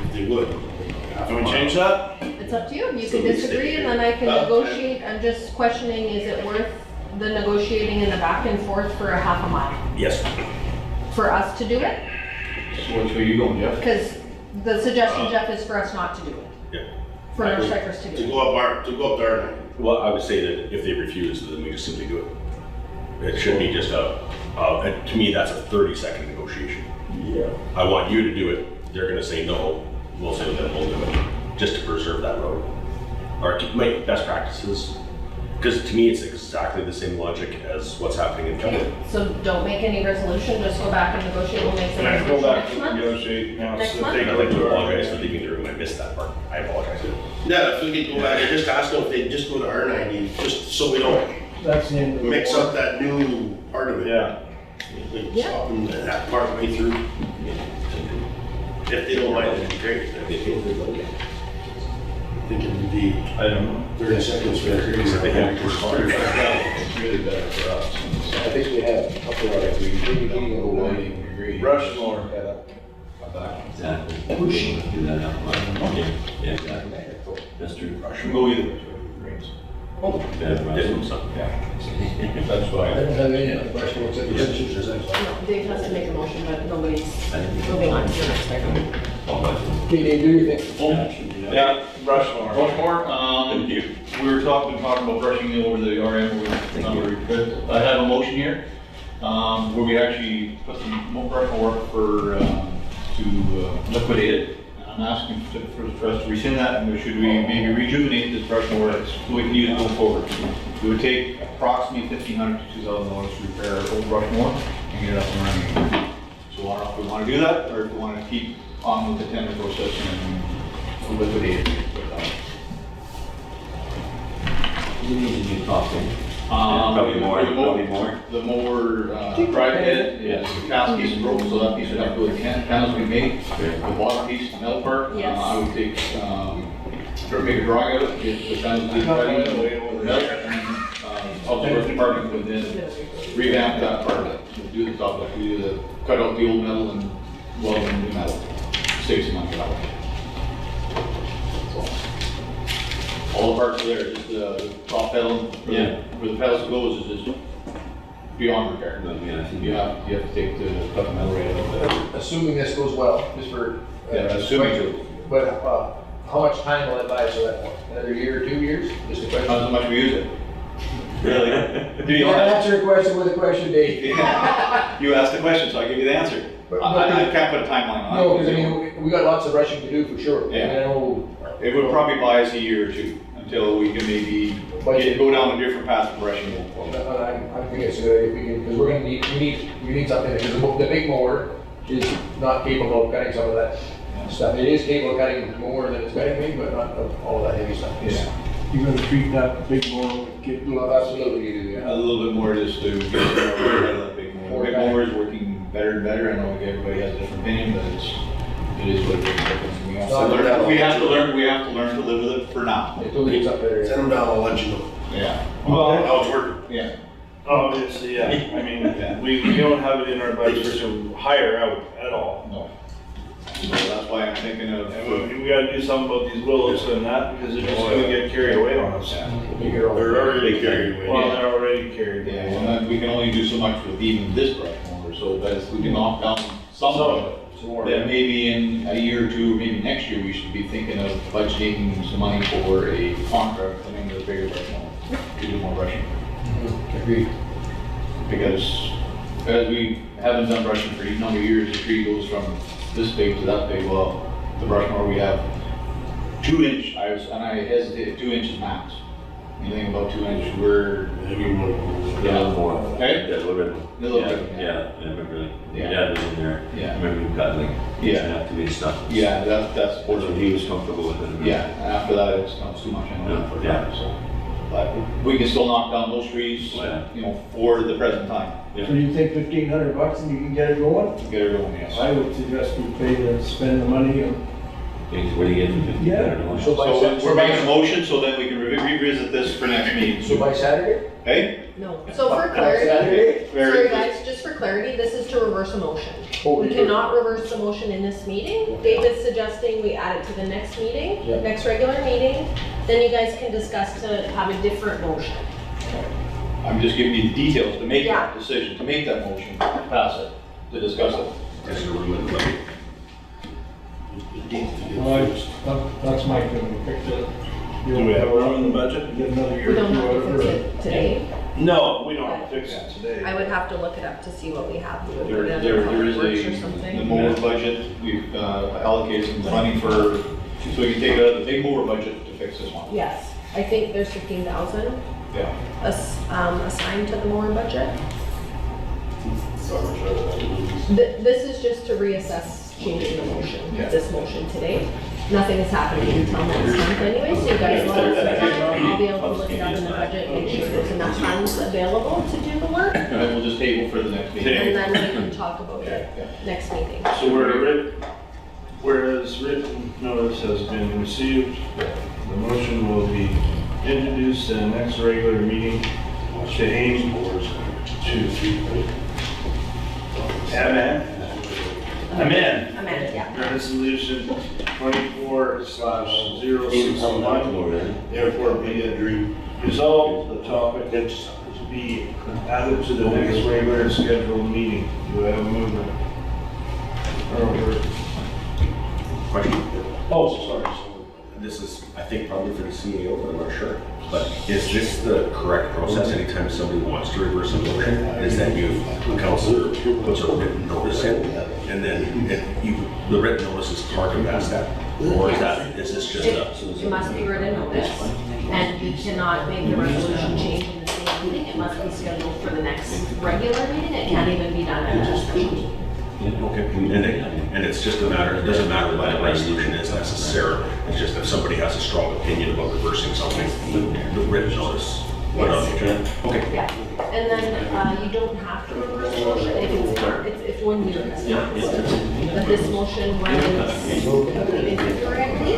if they would. Can we change that? It's up to you. You So can we disagree stay and then I can here. negotiate. I'm just questioning, is it worth the negotiating and the back and forth for a half a mile? Yes. For us to do it? So which way you going, Jeff? Because the suggestion, Jeff, is for us not to do it. Yeah. For our strikers to To do it. go up to Arden. Well, I would say that if they refuse, then we just simply do it. It should be just to me, that's a 30-second negotiation. Yeah. I want you to do it. They're gonna say no. We'll say that we'll do it, just to preserve that road. Or to make best practices. Because to me, it's exactly the same logic as what's happening in Kelly. So don't make any resolution, just go back and negotiate. We'll make some Can I go resolution back next and month. negotiate now? Next So month? they I'd go like to to apologize our. for leaving the room. I missed that part. I apologize. Yeah, if we could go back and just ask them if they just go to R90, just so we don't That's the end of the. mix up that new part of it. Yeah. Like, Yeah. stop them at that part way through. If they don't mind, it'd be great. I think it would be I don't know. 30 seconds for that. Because if they have to It's really better for us. I think we have a couple of, we Agree. Rushmore. Come back. Exactly. Do that out loud. Yeah, exactly. That's true. Go either way. Greens. Didn't something. Yeah. That's I why. don't have any other questions, except the pictures. No, Dave has to make a motion, but nobody's moving on to the next item. Okay, Dave, do your thing. Yeah, Rushmore. Rushmore, Thank you. we were talking about brushing over the RM. I have a motion here, where we actually put some more brush work for, to liquidate it. I'm asking for us to rescind that, and should we maybe rejuvenate this brush work so we can use it going forward? It would take approximately $1,500 to $2,000 to repair our old brush more and get it up and running. So I don't know if we want to do that, or if we want to keep on with the tender process and liquidate it. You need a new coffee. Probably Probably more. The more private head is the cast piece is broken, so that piece would have to go to panels we made. The bottom piece, the metal part, Yes. I would take, or make a drawing of it, get the panels to cut in, the metal, and of the department would then revamp that part of it. Do the top, like we do the, cut out the old metal and weld in new metal. Save some money that way. All the parts are there, just the top pedal, where the pedals goes is just beyond repair. Yeah, I think You have to take the cut the metal right out of there. Assuming this goes well, just for. Assuming. But, how much time will it buy us for that point? Another year or 2 years? Just a Depends question. on how much we use it. Really? Do you Don't have, answer a question with a question, Dave. you asked the question, so I give you the answer. I can't put a timeline on it. No, because I mean, we got lots of brushing to do for sure. Yeah. And I know, It would probably buy us a year or two until we can maybe go down a different path of brushing. I think it's good if we can, because we're gonna need, we need something, because the big mower is not capable of cutting some of that stuff. It is capable of cutting more than it's cutting me, but not of all of that heavy stuff. Yeah. You're gonna treat that big mower with kid Well, gloves. absolutely, you do, A yeah. little bit more just to get rid of that big mower. Big mower is working better and better. I know everybody has a different opinion, but it is what it is. We have to learn, we have to learn to live with it for now. Until it gets up there. Send them down, I'll let you know. Yeah. Well, How it's working. Yeah. obviously, yeah, I mean, we don't have it in our budget to hire out at all. No. So that's why I'm thinking of, And we gotta do something about these willows and that, because they're just gonna get carried away on us. They're already carried away. Well, they're already carried yeah, away. well, then we can only do so much with even this brush mower, so that if we can knock down some of it, then maybe in a year or two, or maybe next year, we should be thinking of budgeting some money for a contract, coming with a bigger brush mower, to do more brushing. Agreed. Because as we haven't done brushing for a number of years, the tree goes from this big to that big. Well, the brush mower we have 2 inch, and I hesitated, 2 inches max. Anything about 2 inches, we're, A little more. Hey? Yeah, a little bit. A little Yeah, bit. Yeah, I remember, like, Yeah. your dad was in there. Yeah. I remember you got like, Yeah. enough to be stuff. yeah, that's That's when he was comfortable with it. I remember. yeah, and after that, it's not too much, I know, for Yeah. that, so. But we can still knock down those trees, Yeah. you know, for the present time, Yeah. So you think $1,500 and you can get it going? get her going, yes. I would suggest we pay to spend the money on. Things, what do you get for $1,500? So by So Sat- we're making a motion, so then we can revisit this for next meeting. So by Saturday? Hey? No, so for clarity, Saturday? sorry guys, just for clarity, this is to reverse a motion. Oh, We we cannot reverse the motion in this meeting. David's suggesting we add it to the next meeting, Yeah. next regular meeting. Then you guys can discuss to have a different motion. I'm just giving you the details to make that Yeah. decision, to make that motion, pass it, to discuss it. Just a room in the budget. That's my feeling, fix it. Do we have room in the budget? Get another year We or don't two have to out of fix her. it today. No, we don't have to fix it today. I would have to look it up to see what we have. We would There put it under there public works is or the something. mower budget, we've allocated some money for, so we can take out the big mower budget to fix this one. Yes, I think there's 15,000 Yeah. assigned to the mower budget. So much rather than lose. This is just to reassess changing the motion, Yeah. this motion today. Nothing is happening until next month anyway, so you guys will have some time. I'll be able to look it up in the budget, make sure there's enough funds available to do the work. And then we'll just table for the next meeting. And then we can talk about it Yeah. next meeting. So whereas written notice has been received, the motion will be introduced in the next regular meeting to aim to amend Amanda, yeah. resolution 24/061. Therefore be it resolved, the topic is to be added to the next regular scheduled meeting. Do I have a movement? Question. Oh, sorry. This is, I think, probably for the CAO, but I'm not sure. But is this the correct process anytime somebody wants to reverse a motion? Is that a councilor puts a written notice in, and then the written notice is part of that step? Or is this just It must be written notice, and you cannot make the resolution change in the same meeting. It must be scheduled for the next regular meeting. It can't even be done at a special meeting. Okay, and it's just a matter, it doesn't matter what the resolution is necessarily. It's just if somebody has a strong opinion about reversing something, the written notice. Put on the agenda. Okay. Yeah, and then you don't have to reverse the motion if 1 year has passed. But this motion was completed correctly.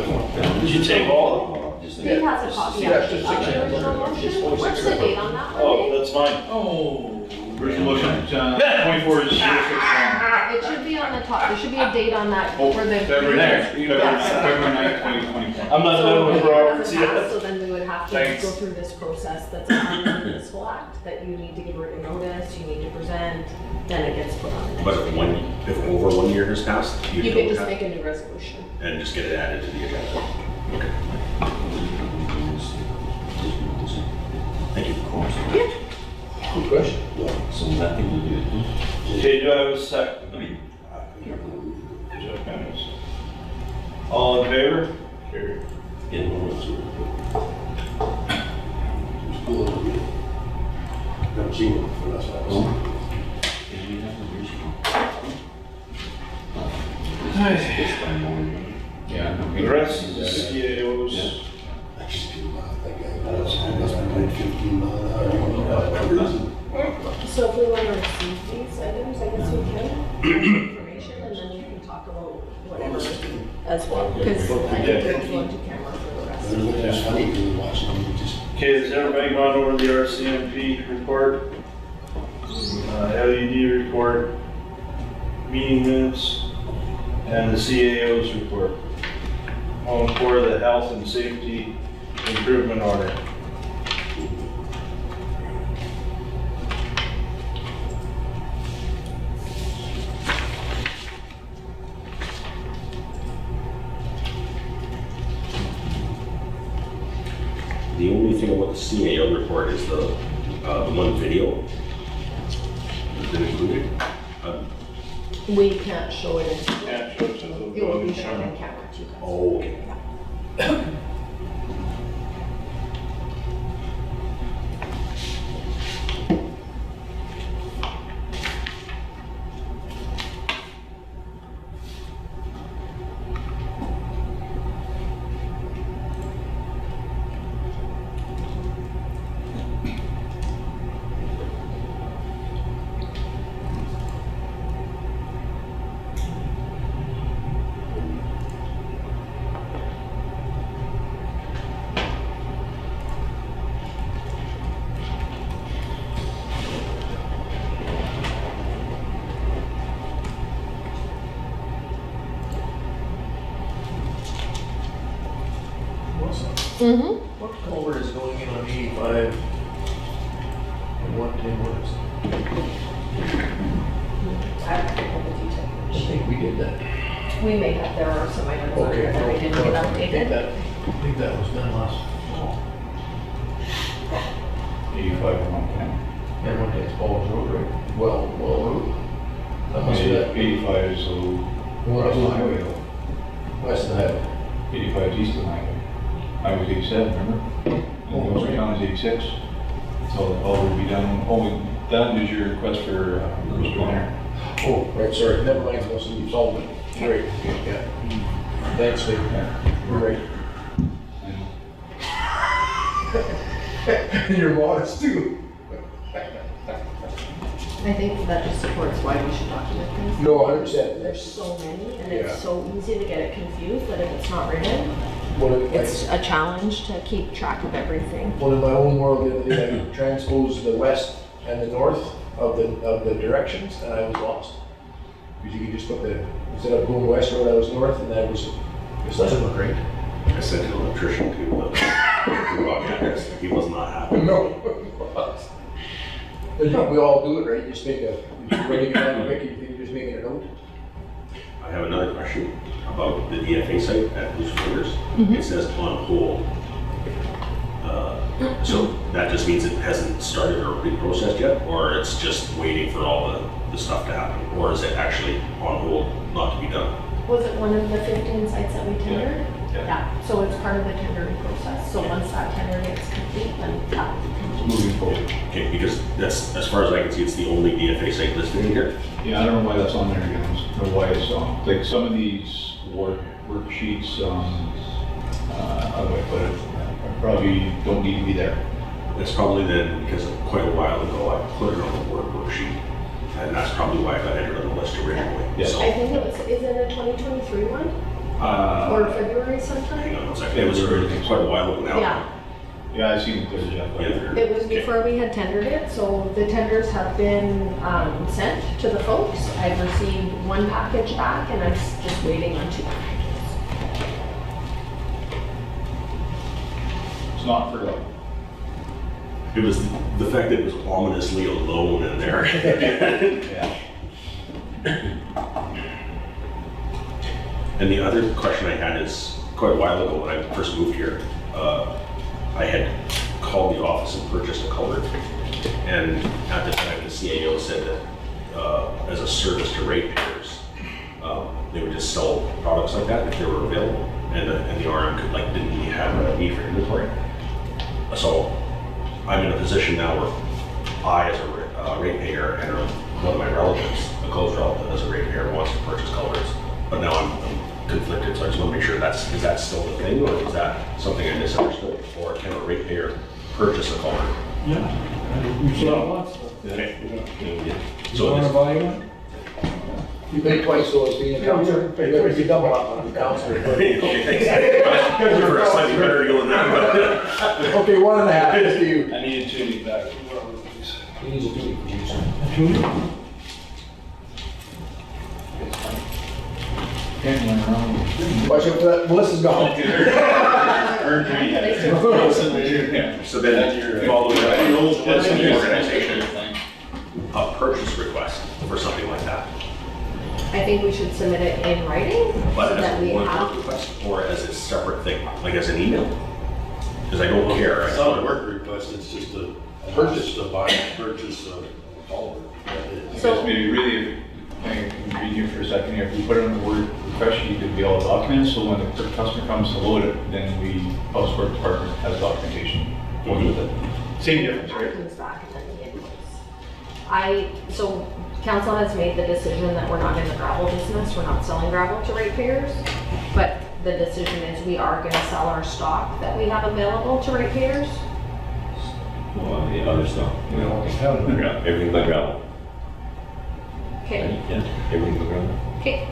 Did you take all of them? Dave has a copy Yeah, actually just of the 6 original motion. What's the date on that one, Oh, Dave? that's fine. Oh. Resolution 24/061. It should be on the top. There should be a date on that Oh, for the. February There. 9th, 2020. I'm not done with Roberts So yet. then we would have to Thanks. go through this process that's on the municipal act, that you need to give written notice, you need to present, then it gets put on the But next. if over 1 year has passed, You don't can just have- make a new resolution. and just get it added to the agenda. Okay. Thank you. Good question. So nothing will do it. Okay, do I have a second? All in favor? Carried. In the woods. School overview. Never seen it before, that's why I was. Did we have a regional? This time morning. Yeah. The rest of the CAOs, I just do not think I must be like 15 miles an hour. So if we want to receive these items, I guess we can, information, and then we can talk about whatever as well, because I think we're going to camera for the rest. It was funny because we were watching them, we just. okay, has everybody gone over the RCMP report? LED report, meeting minutes, and the CAO's report. On for the health and safety improvement order. The only thing about the CAO report is the one video that's been included. We can't show it in, Can't show it to the it will be shown in camera to you guys. Oh, okay. Mm-hmm. What culvert is going in on 85? And what tin works? I have to pull the I detail. think we did that. We may have, there are some items on Okay. there that we didn't get updated. I think that was done last fall. 85 and 110. And one takes Paul's Road, right? Road. That must be that. 85 is the Well, west of the that's highway though. west of the highway. 85 is east of the highway. Highway's 87, remember? And the Western Town is 86. So all will be done, that is your request for Mr. Winter. Oh, right, sorry, never mind, it must be solved. Right, yeah. Thanks, Dave. You're right. And you're modest too. I think that just supports why we should document things. No, 100%. There's so many, and Yeah. it's so easy to get it confused that if it's not written, Well, it's a challenge to keep track of everything. Well, in my own world, the other day, I transposed the west and the north of the directions, and I was lost. Because you could just put instead of going west road, I was north, and that was, this doesn't look right. I sent an electrician to he was not happy. No. And we all do it, right? You just make if you're writing it down quick, you just making a note. I have another question about the DFA site at Blue Springs. It says on hold. So that just means it hasn't started or pre-processed yet, or it's just waiting for all the stuff to happen, or is it actually on hold, not to be done? Was it one of the 15 sites that we tendered? Yeah. So it's part of the tendering process. So once that tender gets complete, then that becomes. Moving forward. Okay, because that's, as far as I can see, it's the only DFA site listed in here. Yeah, I don't know why that's on there again, I don't know why it's on. Like some of these worksheets, how do I put it? Probably don't need to be there. It's probably then, because quite a while ago, I put it on the worksheet, and that's probably why I got entered on the list originally. Yeah. So, I think it was, is it a 2023 one? Or February sometime? hang on one second, it was already quite a while ago now. Yeah, Yeah, I see that there's Jeff. Yeah. it was before we had tendered it, so the tenders have been sent to the folks. I've received one package back and I'm just waiting on 2 packages. It's not forgotten. It was the fact that it was ominously alone in there. Yeah. And the other question I had is, quite a while ago when I first moved here, I had called the office and purchased a culvert. And at the time, the CAO said that as a service to ratepayers, they would just sell products like that if they were available, and the RM could didn't really have a need for inventory. So I'm in a position now where I, as a ratepayer, and one of my relatives, a close relative, as a ratepayer, wants to purchase culverts, but now I'm conflicted. So I just want to make sure is that still the thing, or is that something I misunderstood? Or can a ratepayer purchase a culvert? Yeah, you said it once. Okay. You So wanna this- buy one? You pay twice, so it's being a counselor. You double up on the counselor. Okay, thanks. Looking for a slightly better deal than that, but Okay, 1.5, just to you. I needed to back. He needs a duty for you, sir. Watch out for that, Melissa's gone. so then following the organization, a purchase request for something like that. I think we should submit it in writing so But that as we a work have. request or as a separate thing, like as an email? Because I don't care. It's not a work request, it's just a purchase, purchase of culvert. So- Maybe really, if I can read you for a second here, if we put it on the word request sheet, it'd be all documents, so when the customer comes to load it, then Public Works Department has documentation goes with it. Same difference, right? Comes back and then the invoice. So council has made the decision that we're not in the gravel business, we're not selling gravel to ratepayers. But the decision is we are gonna sell our stock that we have available to ratepayers. Well, the other stuff, you know, everything but gravel. Okay, Yeah, everything but gravel. okay.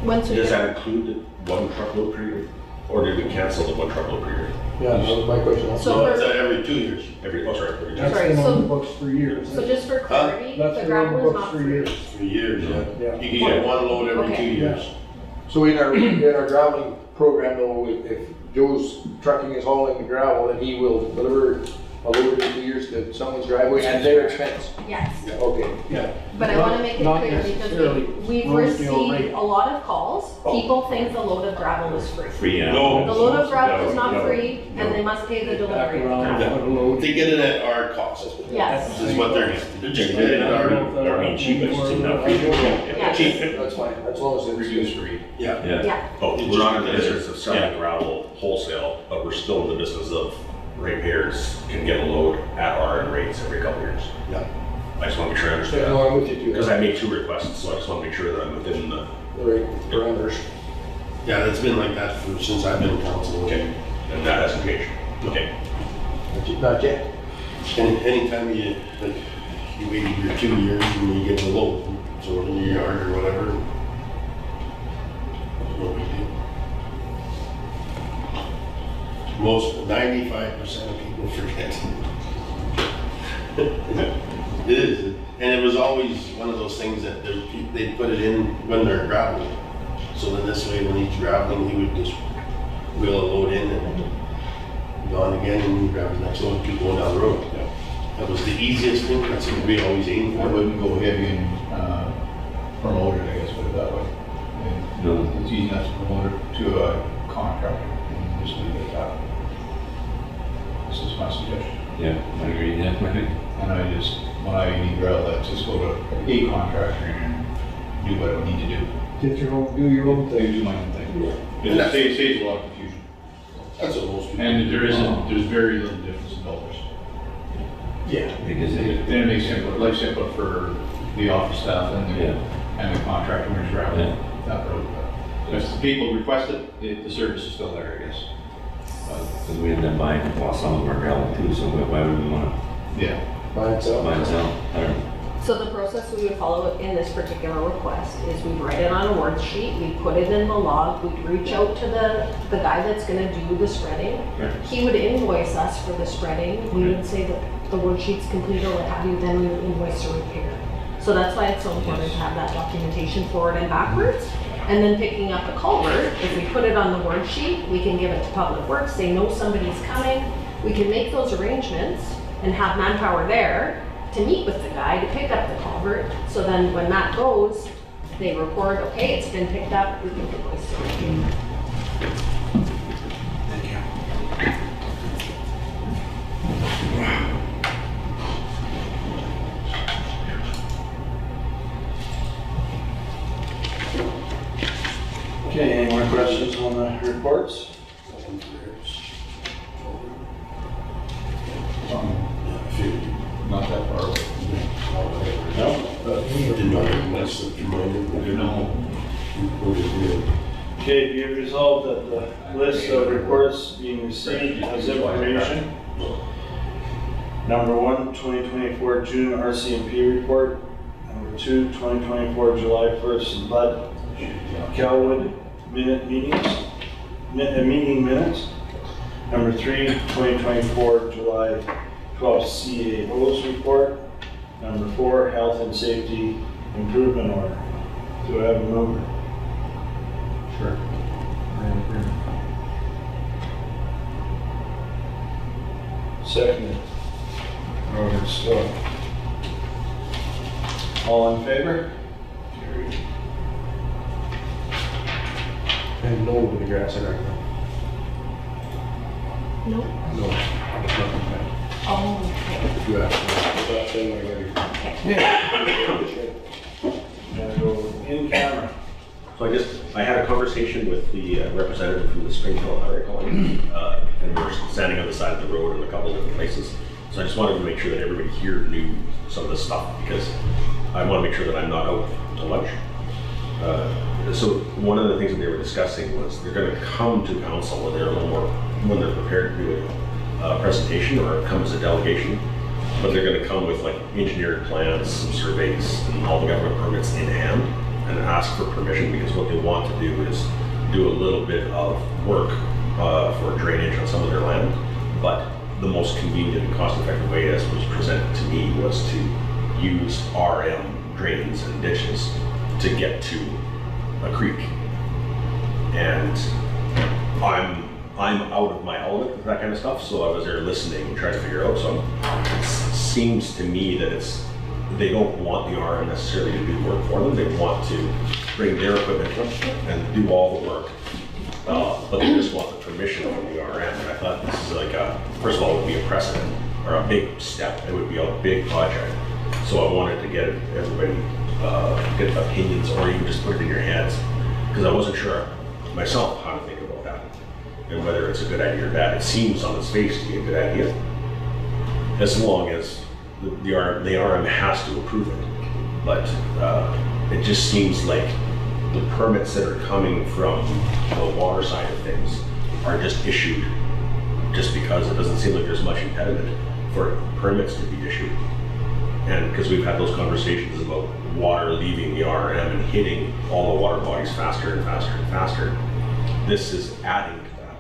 Once we Does get- that include the one truckload per year? Or did we cancel the one truckload per year? Yeah, that was my question. So So it's for- every 2 years. Every, oh, sorry, every That's Sorry, been on so- the books for years. So just for clarity, That's the been on the gravel is books not for free. years. 3 years, yeah. Yeah. You can get one load every Okay. 2 years. So in our graveling program though, if Joe's trucking is hauling the gravel, then he will deliver a load every 2 years to someone's driveway at their expense. Yes, Okay. Yeah. but I wanna make it Not clear because necessarily we've Rosedale received rate. a lot of calls. People think the load of gravel is free. Free, yeah. No. The load of gravel is No, not no, free and they must pay the Back delivery of around, gravel. put a load. They get it at our cost. Yes. This is what they're just getting it at our, I mean, cheap, but it's not free. Yes. cheap. That's fine, as long as it's Reduced rate. Yeah. Yeah. Yeah, Oh, we're not in the business of selling gravel wholesale, but we're still in the business of ratepayers can get a load at our rates every couple years. Yeah. I just want to make sure I understand No, that. I'm with you too. Because I made 2 requests, so I just want to make sure that I'm within the, The right parameters. Yeah, it's been like that since I've been council. okay, and that hasn't changed. Okay. Not yet. Anytime you wait your 2 years and you get the load, so in your yard or whatever. No big deal. Most, 95% of people forget. It is, and it was always one of those things that they put it in when they're graveling. So then this way, when he's graveling, he would just wheel a load in and gone again and grab the next load, keep going down the road. That was the easiest thing, that's what we always aim I for. wouldn't go heavy and promote it, I guess, put it that way. And No. it's easy enough to promote it to a contractor and just leave it at that. This is my suggestion. Yeah, I agree, yeah, I think. And I just, when I need gravel, let's just go to a contractor and do what I need to do. Get your own, do your own They thing. do my own thing. And It saves a lot of confusion. That's what most people. And there's very little difference in dollars. Yeah. Because it, Then it makes life simpler for the office staff and yeah, the contractor when he's graveling Yeah. that road. But if the people request it, the service is still there, I guess. because we end up buying, well, some of our gravel too, so why would we want Yeah. By to itself. buy and sell? I don't know. so the process we would follow in this particular request is we'd write it on a word sheet, we'd put it in the log, we'd reach out to the guy that's gonna do the spreading. Right. He would invoice us for the spreading, we would say that the word sheet's complete or what have you, then we would invoice the repair. So that's why it's so important to have that documentation forward and backwards. And then picking up the culvert, if we put it on the word sheet, we can give it to Public Works, they know somebody's coming. We can make those arrangements and have manpower there to meet with the guy to pick up the culvert. So then when that goes, they report, okay, it's been picked up, we can invoice it. Okay, any more questions on the reports? Not that far away. No? Did not unless it's reminded. No. Okay, be it resolved that the list of reports being received as information. Number 1, 2024 June RCMP report. Number 2, 2024 July 1st Bud Calwood meeting minutes. Number 3, 2024 July 12th CAO's report. Number 4, health and safety improvement order. Do I have a mover? Sure. Seconded. Robert Stowe. All in favor? Carried. And no with the grass and everything. No. No. It's nothing bad. Oh, okay. If you ask me, that's thing I gotta. Gonna go in camera. So I had a conversation with the representative from the Springfield Highway Colony, and we were standing on the side of the road in a couple of different places. So I just wanted to make sure that everybody here knew some of this stuff, because I want to make sure that I'm not out to lunch. So one of the things that they were discussing was they're going to come to council when they're a little more, when they're prepared to do a presentation or come as a delegation, but they're going to come with like engineered plans, some surveys, and all the government permits in hand, and ask for permission, because what they want to do is do a little bit of work for drainage on some of their land. But the most convenient and cost-effective way, as was presented to me, was to use RM drains and ditches to get to a creek. And I'm out of my element with that kind of stuff, so I was there listening and trying to figure out. So it seems to me that they don't want the RM necessarily to do work for them. They want to bring their equipment and do all the work, but they just want the permission from the RM. And I thought this is like first of all, it would be a precedent or a big step. It would be a big project. So I wanted to get everybody get opinions, or even just put it in your heads, because I wasn't sure myself how to think about that and whether it's a good idea or bad. It seems on its face to be a good idea, as long as the RM has to approve it. But it just seems like the permits that are coming from the water side of things are just issued just because it doesn't seem like there's much impediment for permits to be issued. And because we've had those conversations about water leaving the RM and hitting all the water bodies faster and faster and faster, this is adding to that.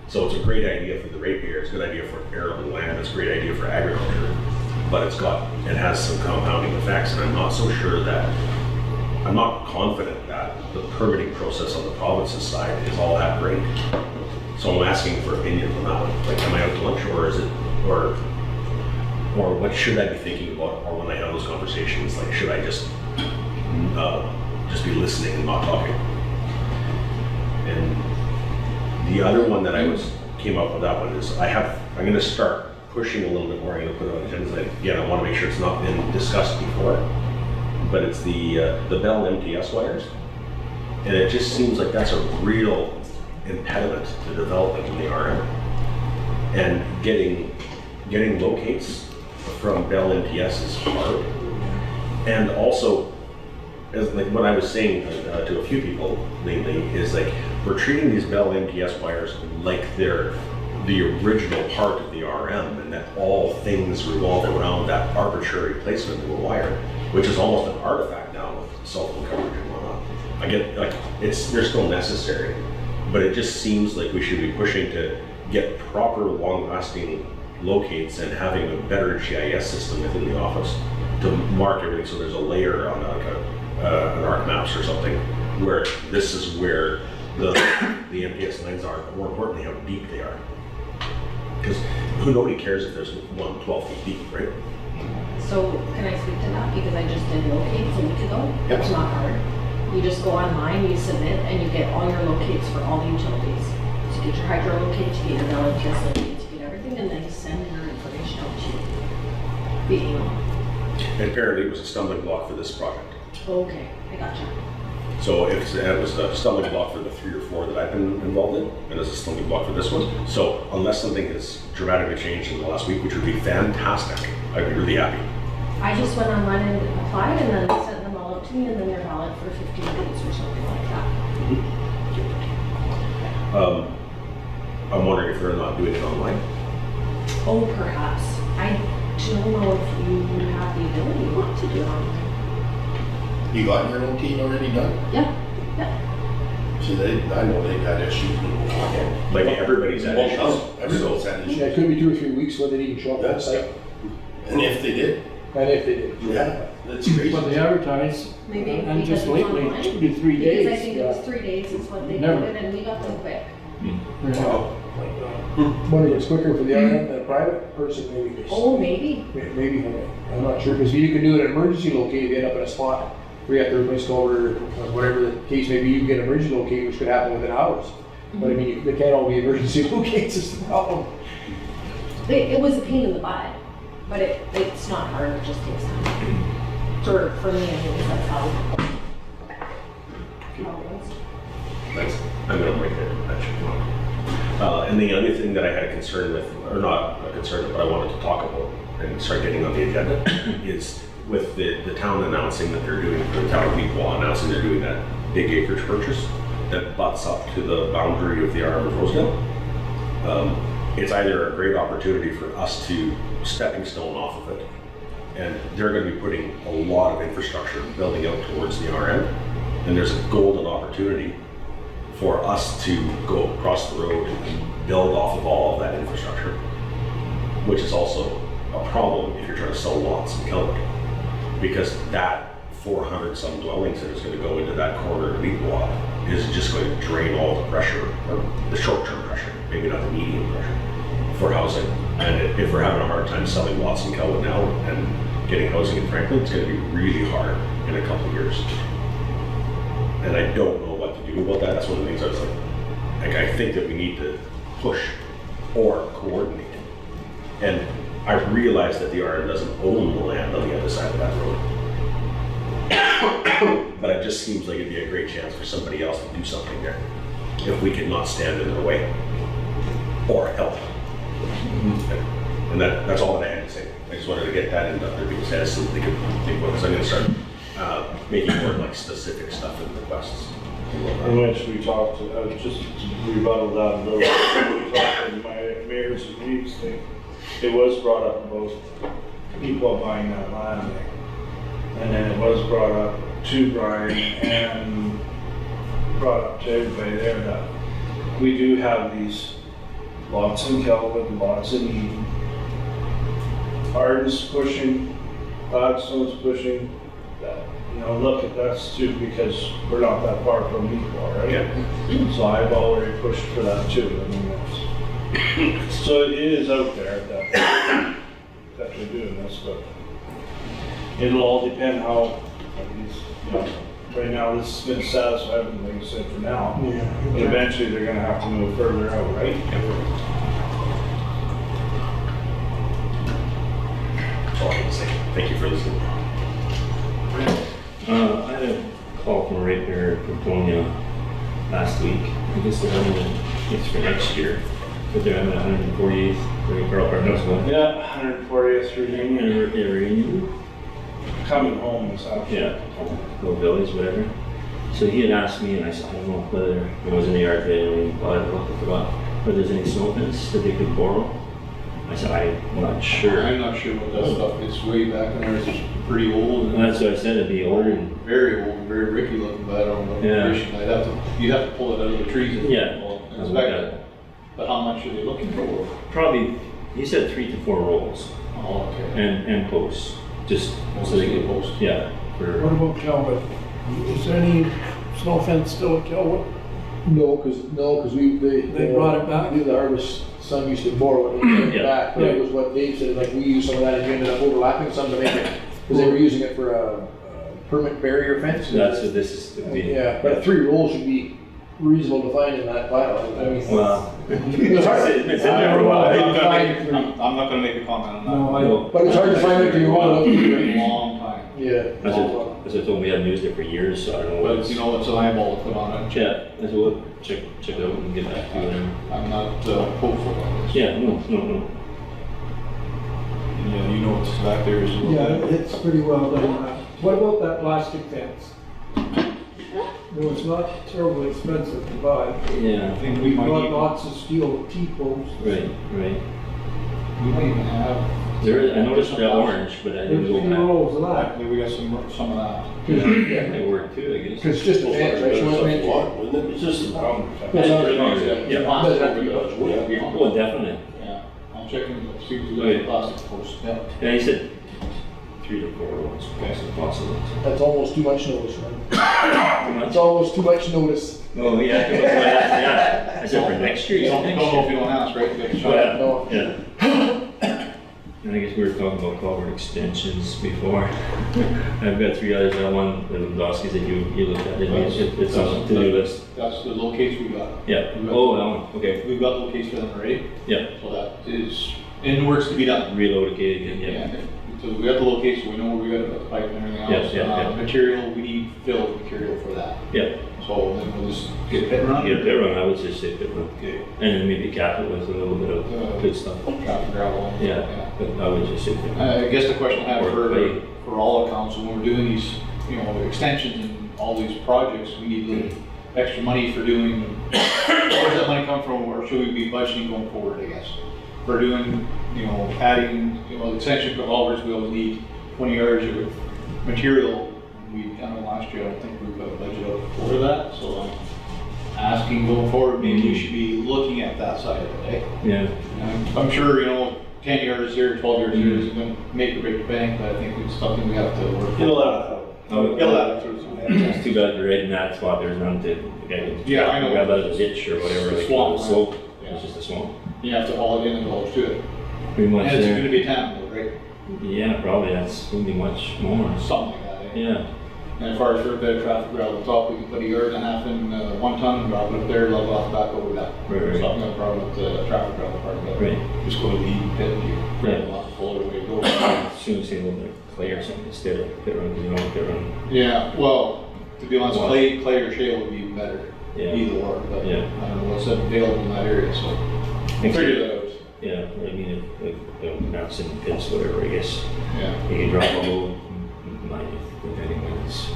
So it's a great idea for the ratepayer, it's a good idea for arable land, it's a great idea for agriculture, but it has some compounding effects, and I'm not confident that the permitting process on the province's side is all that great. So I'm asking for opinion on that one. Like, am I out to lunch, or is it, or what should I be thinking about, or when I have those conversations, like, should I just be listening and not talking? And the other one that came up with that one is I'm going to start pushing a little bit more. I'm going to put it on agendas. Again, I want to make sure it's not been discussed before, but it's the Bell MTS wires, and it just seems like that's a real impediment to development in the RM, and getting locates from Bell MTS is hard. And also, as like what I was saying to a few people lately, is like, we're treating these Bell MTS wires like they're the original part of the RM, and that all things revolve around that arbitrary placement of a wire, which is almost an artifact now with cell phone coverage and whatnot. I get, like, they're still necessary, but it just seems like we should be pushing to get proper long-lasting locates and having a better GIS system within the office to mark everything, so there's a layer on an ARC maps or something where this is where the MTS lines are, but more importantly how deep they are. Because nobody cares if there's one 12 feet deep, right? So can I speak to that? Because I just did locates a week ago. Yep. It's not hard. You just go online, you submit, and you get all your locates for all the utilities. So you get your hydro locates, you get your LNTS locates, you get everything, and then you send your information out to you via email. And apparently it was a stumbling block for this project. Okay, I gotcha. So it was a stumbling block for the 3 or 4 that I've been involved in, and it's a stumbling block for this one. So unless something has dramatically changed in the last week, which would be fantastic, I'd be really happy. I just went online and applied, and then they sent them all up to me, and then they're valid for 15 days or something like that. I'm wondering if they're not doing it online. Oh, perhaps. I don't know if you would have the ability to do it online. You got your own team already done? Yeah. See, I know they've had issues with Like everybody's had issues. Everyone's had Yeah, it issues. could be 2 or 3 weeks where they didn't show up on That's site. And if they did, And if they did. yeah, that's crazy. But they advertise, Maybe and because just it's lately, online? 2 to 3 days. Because I think it was 3 days is what they Never. did, and we got them quick. Wow. Whether it's quicker for the RM than a private person, maybe. Oh, maybe. Maybe, I'm not sure, because you can do an emergency locate if you end up in a spot where you have to replace culvert or whatever the case may be, you can get an emergency locate, which could happen within hours. But I mean, they can't all be emergency locates, is the problem. It was a pain in the butt, but it's not hard, it just takes time. For me, anyways, that's how it was. Thanks. I'm gonna break it. That should be fine. And the other thing that I had a concern with, or not a concern, but I wanted to talk about and start getting on the agenda is with the town announcing that they're doing, the town of Equal announcing they're doing that big acreage purchase that butts up to the boundary of the RM of Rosedale. It's either a great opportunity for us to stepping stone off of it, and they're going to be putting a lot of infrastructure building out towards the RM, and there's a golden opportunity for us to go across the road and build off of all of that infrastructure, which is also a problem if you're trying to sell lots in Kelwood, because that 400 some dwellings that is going to go into that corner of Equal is just going to drain all the pressure, or the short-term pressure, maybe not the medium pressure, for housing. And if we're having a hard time selling lots in Kelwood now and getting housing in Franklin, it's going to be really hard in a couple of years. And I don't know what to do about that. That's one of the things I was like I think that we need to push or coordinate. And I realize that the RM doesn't own the land on the other side of that road. But it just seems like it'd be a great chance for somebody else to do something there if we could not stand in their way or help. And that's all that I had to say. I just wanted to get that into other people's heads so that they could think about it. So I'm going to start making more like specific stuff in requests. In which we talked, just to rebuttal that a little bit, we talked in my mayor's reviews thing, it was brought up about people buying that land. And then it was brought up to Brian and brought up to everybody there that we do have these lots in Kelwood, lots in Eden. Arden's pushing, Gladstone's pushing, that, look at us too, because we're not that far from Equal, right? Yeah. So I've already pushed for that too. I mean, so it is out there that they're doing this, but it'll all depend how these, right now this has been satisfied, like you said, for now. Yeah. But eventually they're gonna have to move further out, right? That's all I can say. Thank you for listening. I had a call from a ratepayer from Tonya last week. I guess they're having it's for next year, but they're having 148th Earl Park House one. Yeah, 140th through Union, Reunion. coming home this afternoon. Yeah, Go Billies, whatever. So he had asked me, and I said, I don't know whether it was in the yard today, and I forgot whether there's any snow fence that they could borrow. I said, I'm not sure. I'm not sure what that stuff is. Way back in there, it's pretty old. And that's what I said, it'd be old. Very old, very rickety looking, but I don't know. Yeah. You'd have to pull it out of the trees. And Yeah. inspect it. But how much are they looking for? Probably, he said 3 to 4 rolls Oh, okay. and posts, just so they Mostly could posts. Yeah. What For, about Kelwood? Is there any snow fence still at Kelwood? No, because They brought it back? The Harvest Sun used to borrow it and bring it Yeah. back, but it was what Dave said, like, we used some of that and you ended up overlapping some to make it, because they were using it for a permit barrier fence. that's what this is to be. Yeah, but 3 rolls should be reasonable to find in that pile. I mean, Well, it's hard. it's in there for a while. I'm not gonna make a comment on that. No, I don't. But it's hard to find it till you roll it up. A long time. Yeah. That's it. because I told him we haven't used it for years, so I don't know what But you know, it's an eyeball to put on it. Yeah, I said, well, check it out and get back to you then. I'm not hopeful on this. Yeah, no. Yeah, you know what's back there as well. Yeah, it's pretty well done. What about that plastic fence? No, it's not terribly expensive to buy. Yeah, I think we might Got even, lots of steel T-posts. right. we might even have. There is, I noticed the orange, but I There's didn't three go back. rolls of that. Actually, we got some of that. Yeah, they work too, I guess. Cause just a fence, right? Well, So it's it's what, wouldn't it? It's just a problem. Yeah. Yeah. Does that have to be much wood? Yeah. Oh, definitely. Yeah, I'll check and see if we got any plastic posts. Yeah. Yeah, he said 3 to 4 rolls, if possible. That's almost too much notice, man. Too That's much? almost too much notice. Oh, yeah, too much. Yeah. I said for next year, You don't next know year. if you don't ask, right? You got to Oh, shut yeah. No. Yeah. And I guess we were talking about culvert extensions before. I've got 3 others. That one, the Lewandowski's that you looked at, it's on the to-do list. That's the locates we got. Yeah. We got- Oh, that one, okay. We've got locates for them already, Yeah. so that is in the works to be done. Reload again, yeah. Yeah, so we got the location, we know where we got the pipe and everything else. Yes, yeah. Material, we need filled material for that. Yeah. So then we'll just get pit run. Get a pit run, I would just say pit run. Okay. And then maybe cap it with a little bit of good stuff. Traffic gravel. Yeah, but I would just say pit run. I guess the question I have Or clay. for all the council, when we're doing these, you know, extensions and all these projects, we need the extra money for doing, where does that money come from, or should we be budgeting going forward, I guess? For doing, you know, adding, you know, extension for culverts, we always need 20 yards of material. We done it last year, I don't think we've got a budget up for that, so I'm asking going forward, maybe we should be looking at that side of it, eh? Yeah. And I'm sure, you know, 10 yards here, 12 yards here isn't gonna make or break the bank, but I think it's something we have to work. Get a lot of help. Oh, Get a lot of through. It's too bad right in that spot, there's none to, Yeah, I know. Grab out of the ditch or whatever, like Swamp, the slope, yeah. it's just a swamp. You have to haul it in and haul to it. Pretty And much it's there. gonna be a town, road, right? Yeah, probably, that's gonna be much more. Something like that, eh? Yeah, And as far as for a bit of traffic gravel on top, we can put a yard and a half in 1 ton, drop it up there, level off back over that. Right. So I'm not a problem with the traffic gravel part of it. Right. Just go to the Eden pit and you grab a lot fuller way to go. as soon as you see a little bit of clay or something instead of pit run, because you don't want pit run. Yeah, well, to be honest, Wow. clay or shale would be even better. Yeah. Either or, but Yeah. I don't know what's available in that area, so we'll figure that out. Yeah, I mean, if not in pits, whatever, I guess. Yeah. You can drop a load, depending when it's,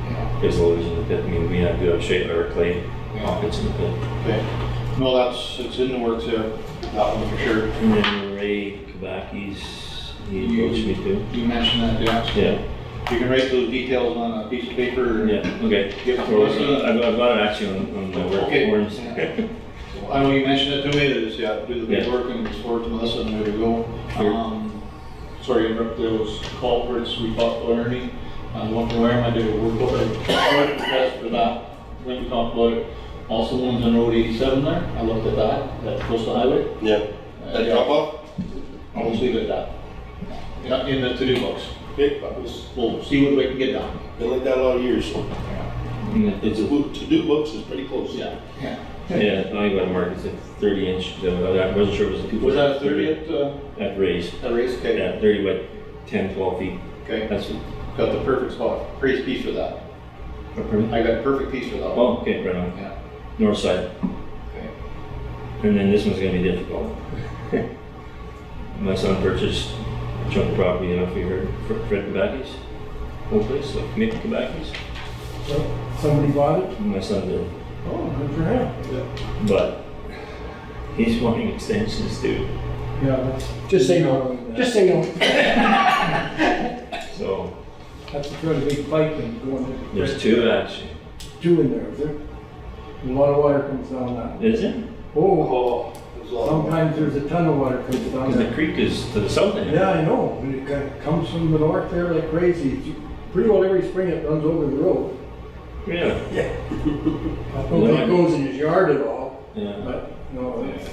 Yeah. there's loads in the pit. I mean, we have to shale or clay Yeah. pockets in the pit. Okay. No, it's in the works there, that one for sure. And then Ray Kabaki's, he approached me too. You mentioned that, yeah. Yeah, You can write those details on a piece of paper. yeah, okay. Give it to Or, us. I've got it actually on my work Okay. forms. Yeah. I know you mentioned it to me, that it's, yeah, do the Yeah. paperwork and it's forward to Melissa and there we go. Sure. Sorry, to interrupt, those culverts we talked about earlier. The one from Wareham, I did a work order request for that, when we talked about it. Also, the ones on Road 87 there, I looked at that coastal highway. Yeah. That Yeah. drop off? I'll just leave it at that. Yeah, in the to-do box. Okay, that was, We'll see what we can get done. been like that a lot of years, so. It's, Yeah, to-do books is pretty close. Yeah, yeah. I got a mark, it's a 30-inch, I wasn't sure it was a 2 foot. Was that 30 At raise, at race? Okay. yeah, 30 by 10, 12 feet. Okay, That's, got the perfect spot, raised piece for that. I got a perfect piece for that one. oh, okay, right on, Yeah, north side. okay. And then this one's gonna be difficult. My son purchased a chunk of property, you know, if you heard, Fred Kabaki's old place, like Mick Kabaki's. So, somebody bought it? My son did, Oh, good for him. but he's wanting extensions too, Yeah, that's. Just say no, just say no. so That's a pretty big pipe and going in. there's 2 actually. 2 in there, is there? A lot of water comes down that. Is it? Oh, There's a lot of- sometimes there's a ton of water comes down Because the there. creek is to the south end. Yeah, I know, but it comes from the north there like crazy. It's pretty well every spring it runs over the road. Yeah. I don't think it goes in his yard at all, Yeah. but no, it's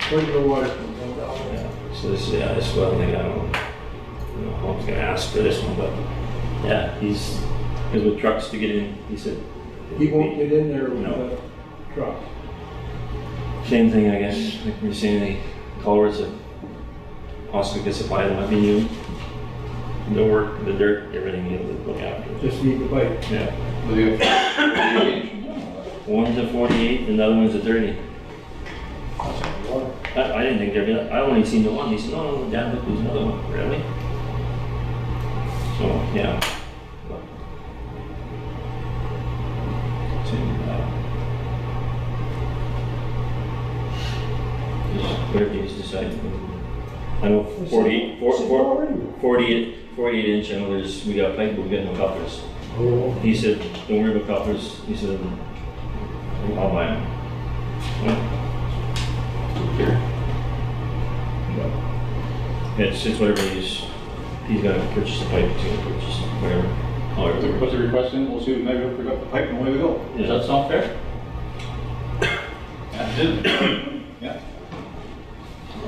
quite a bit of water comes down there. Yeah. So this, yeah, this one thing I don't know how I was gonna ask for this one, but yeah, because with trucks to get in, he said. He won't get in there with No. the truck. Same thing, I guess, like we were saying, the culverts that possibly could supply them might be new. the work, the dirt, everything you have to look after. Just need the bike. Yeah. But they have 48 inch. One's a 48 and the other one's a 30. I didn't think there'd be, I only seen the one. He said, no, down look, there's another one. Really? So, yeah. But, just whatever you decide. I know 48 inch, I know we got pipe, but we got no couplers. Oh. He said, don't worry about couplers. He said, I'll buy them. It's whatever he's got to purchase the pipe, he's going to purchase whatever. However. Put the request in, we'll see, maybe we'll pick up the pipe and away we go. Yeah. Does that sound fair? That's it. Yeah.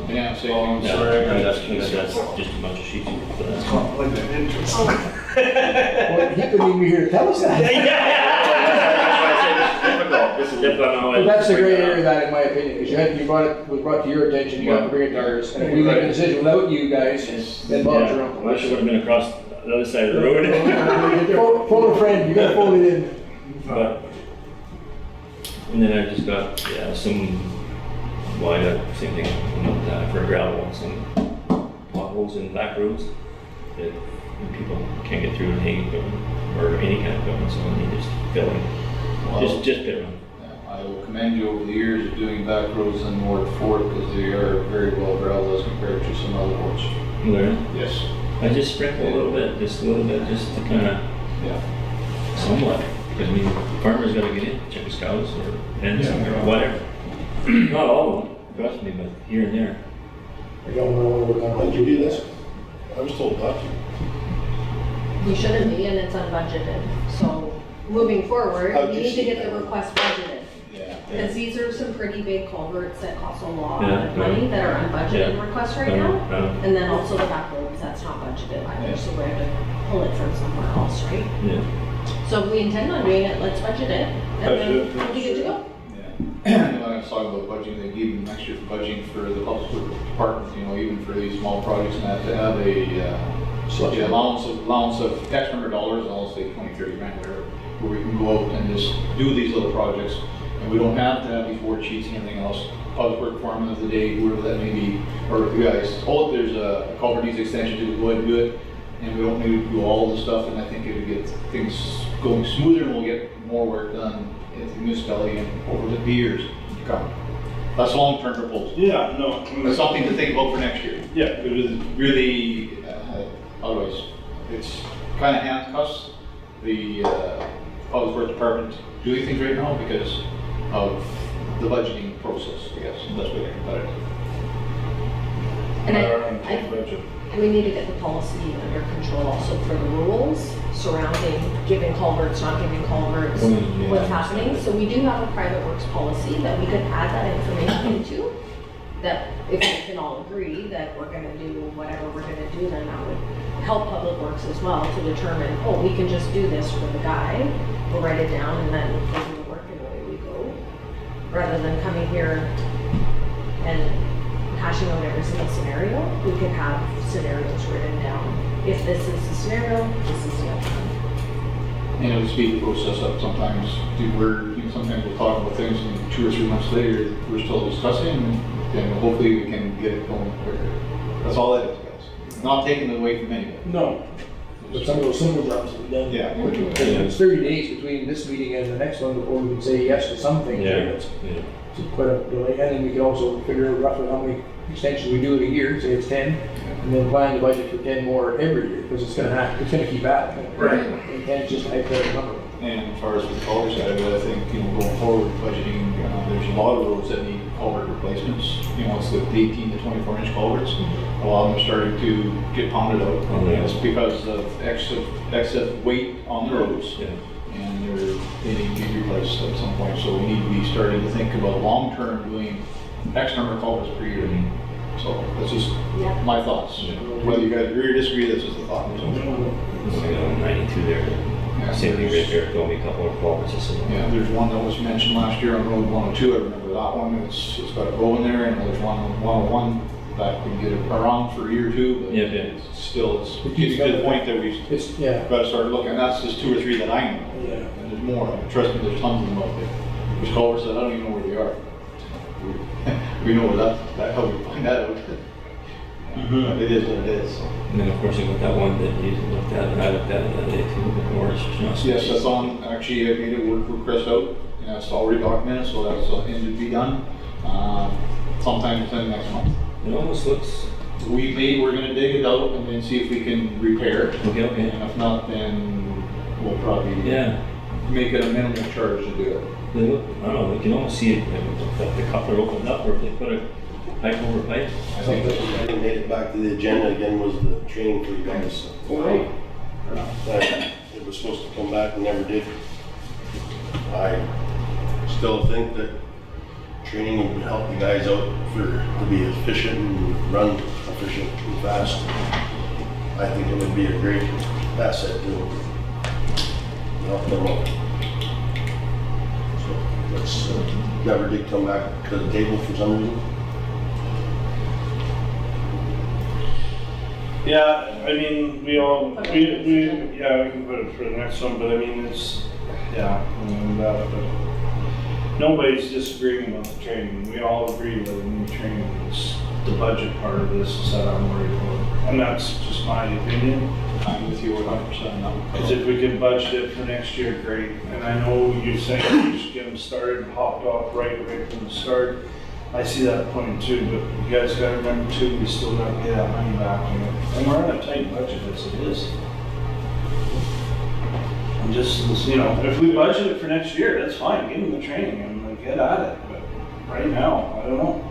Yeah, say, Yeah, sorry, I got that's just a bunch of sheets. But that's Conflict of interest. Well, he couldn't even be here to tell us that. This is difficult. But that's the gray area of that, in my opinion, because it was brought to your attention, you have to bring it to ours. And if we make a decision without you guys, then Bob's your uncle. I should have been across the other side of the road. Phone a friend, you gotta phone it in. But, and then I just got, well, I got same thing for gravel, some potholes in back roads that people can't get through and hang or any kind of equipment, so they just fill in. Just pit run. I will commend you over the years of doing back roads in Ward 4 because they are very well gravelled as compared to some other roads. Learn. Yes. I just sprinkle a little bit, just to kind of, Yeah. somewhat, because I mean, farmers gotta get in, check his cows or hens or whatever. Not all of them, trust me, but here and there. I don't know when we're Why gonna did you do this? I was told not to. We shouldn't be, and it's unbudgeted. So moving forward, How'd we you need to see get the that? request budgeted. Yeah. Because these are some pretty big culverts that cost a lot Yeah, of money that are unbudgeted Yeah. requests right now. Yeah. And then also the back roads, that's not budgeted either, Yeah. so we have to pull it from somewhere else, right? Yeah. So if we intend on doing it, let's budget it, and then we'll be good to go. Yeah. When I was talking about budgeting, they gave them extra budgeting for the public works department, even for these small projects and that, to have a allowance of X number of dollars, I'll say 20, 30 grand, whatever, where we can go out and just do these little projects. And we don't have to have these word sheets and anything else. Public work foreman of the day, whoever that may be, or if you guys, oh, there's a culvert needs extension, to go ahead and do it. And we don't need to do all the stuff, and I think it would get things going smoother, and we'll get more work done at the municipality and over the years to come. That's a long-term proposal. Yeah, no. That's something to think about for next year. Yeah, it is. Really, otherwise, it's kind of handcuffs the public works department doing things right now because of the budgeting process, I guess, the best way I can put it. And we need to get the policy under control also for the rules surrounding giving culverts, not giving culverts, Yeah. what's happening. So we do have a private works policy that we could add that information into, that if we can all agree that we're gonna do whatever we're gonna do, then that would help public works as well to determine, oh, we can just do this for the guy, we'll write it down and then we'll do the work and away we go. Rather than coming here and hashing out every single scenario, we could have scenarios written down. If this is the scenario, this is the outcome. And it would speed the process up sometimes. Sometimes we'll talk about things and 2 or 3 months later, we're still discussing and then hopefully we can get it going quicker. That's all that is, guys. Not taking it away from anybody. No. But some of those simple jobs will be done. Yeah. It's 30 days between this meeting and the next one before we can say yes to some things. It's quite a delay. And then we can also figure out roughly how many extensions we do in a year, say it's 10, and then plan the budget for 10 more every year, because it's gonna keep happening. Right. And 10 is just a hypothetical number. And as far as the culvert side of it, I think, going forward, budgeting, there's a lot of roads that need culvert replacements. It's the 18 to 24 inch culverts. A lot of them are starting to get pounded out. Oh, yeah. And it's because of excess weight on the roads. Yeah. And they need to be replaced at some point. So we need to be starting to think about long-term doing X number of culverts per year. So that's just Yeah. my thoughts. Whether you guys agree or disagree, that's just a thought. 92 there. Same thing right there, told me a couple of culverts. Yeah, there's one that was mentioned last year on Road 102, I remember that one, it's got a bow in there, and there's one on 101 that could get around for a year or two, but Yeah, yeah. it's still, it's getting to the point that we It's, yeah. gotta start looking, and that's just 2 or 3 that I know. Yeah. And there's more, trust me, there's tons of them out there. There's culverts that I don't even know where they are. We know where that how we find that out. It is what it is. And then, of course, you got that one that you looked at, and I looked at the other day too, but Morris. Yes, that's on, actually, I made it work for Chris out, and that's already documented, so that's in to be done, sometime within next month. It almost looks, We're gonna dig it out and then see if we can repair it. okay, okay. And if not, then we'll probably Yeah, make it a minimal charge to do it. they look, I don't know, you can almost see it, if the coupler opened up, or if they put a pipe over pipe. I think that made it back to the agenda again was the training for you guys. Right. It was supposed to come back and never did. I still think that training would help you guys out to be efficient and run efficient and fast. I think it would be a great asset to help them out. So that's never did come back to the table for some reason. Yeah, I mean, we can put it for the next one, but I mean, it's, yeah, I mean, but nobody's disagreeing about the training. We all agree that we need training. It's the budget part of this is that I'm worried about. And that's just my opinion. I'm with you 100% on that. Because if we can budget it for next year, great. And I know you're saying we should get them started and hopped off right from the start. I see that point too, but you guys gotta remember too, we still gotta pay that money back. And we're on a tight budget as it is. And just, you know, if we budget it for next year, that's fine, give them the training and like, get at it. But right now, I don't know.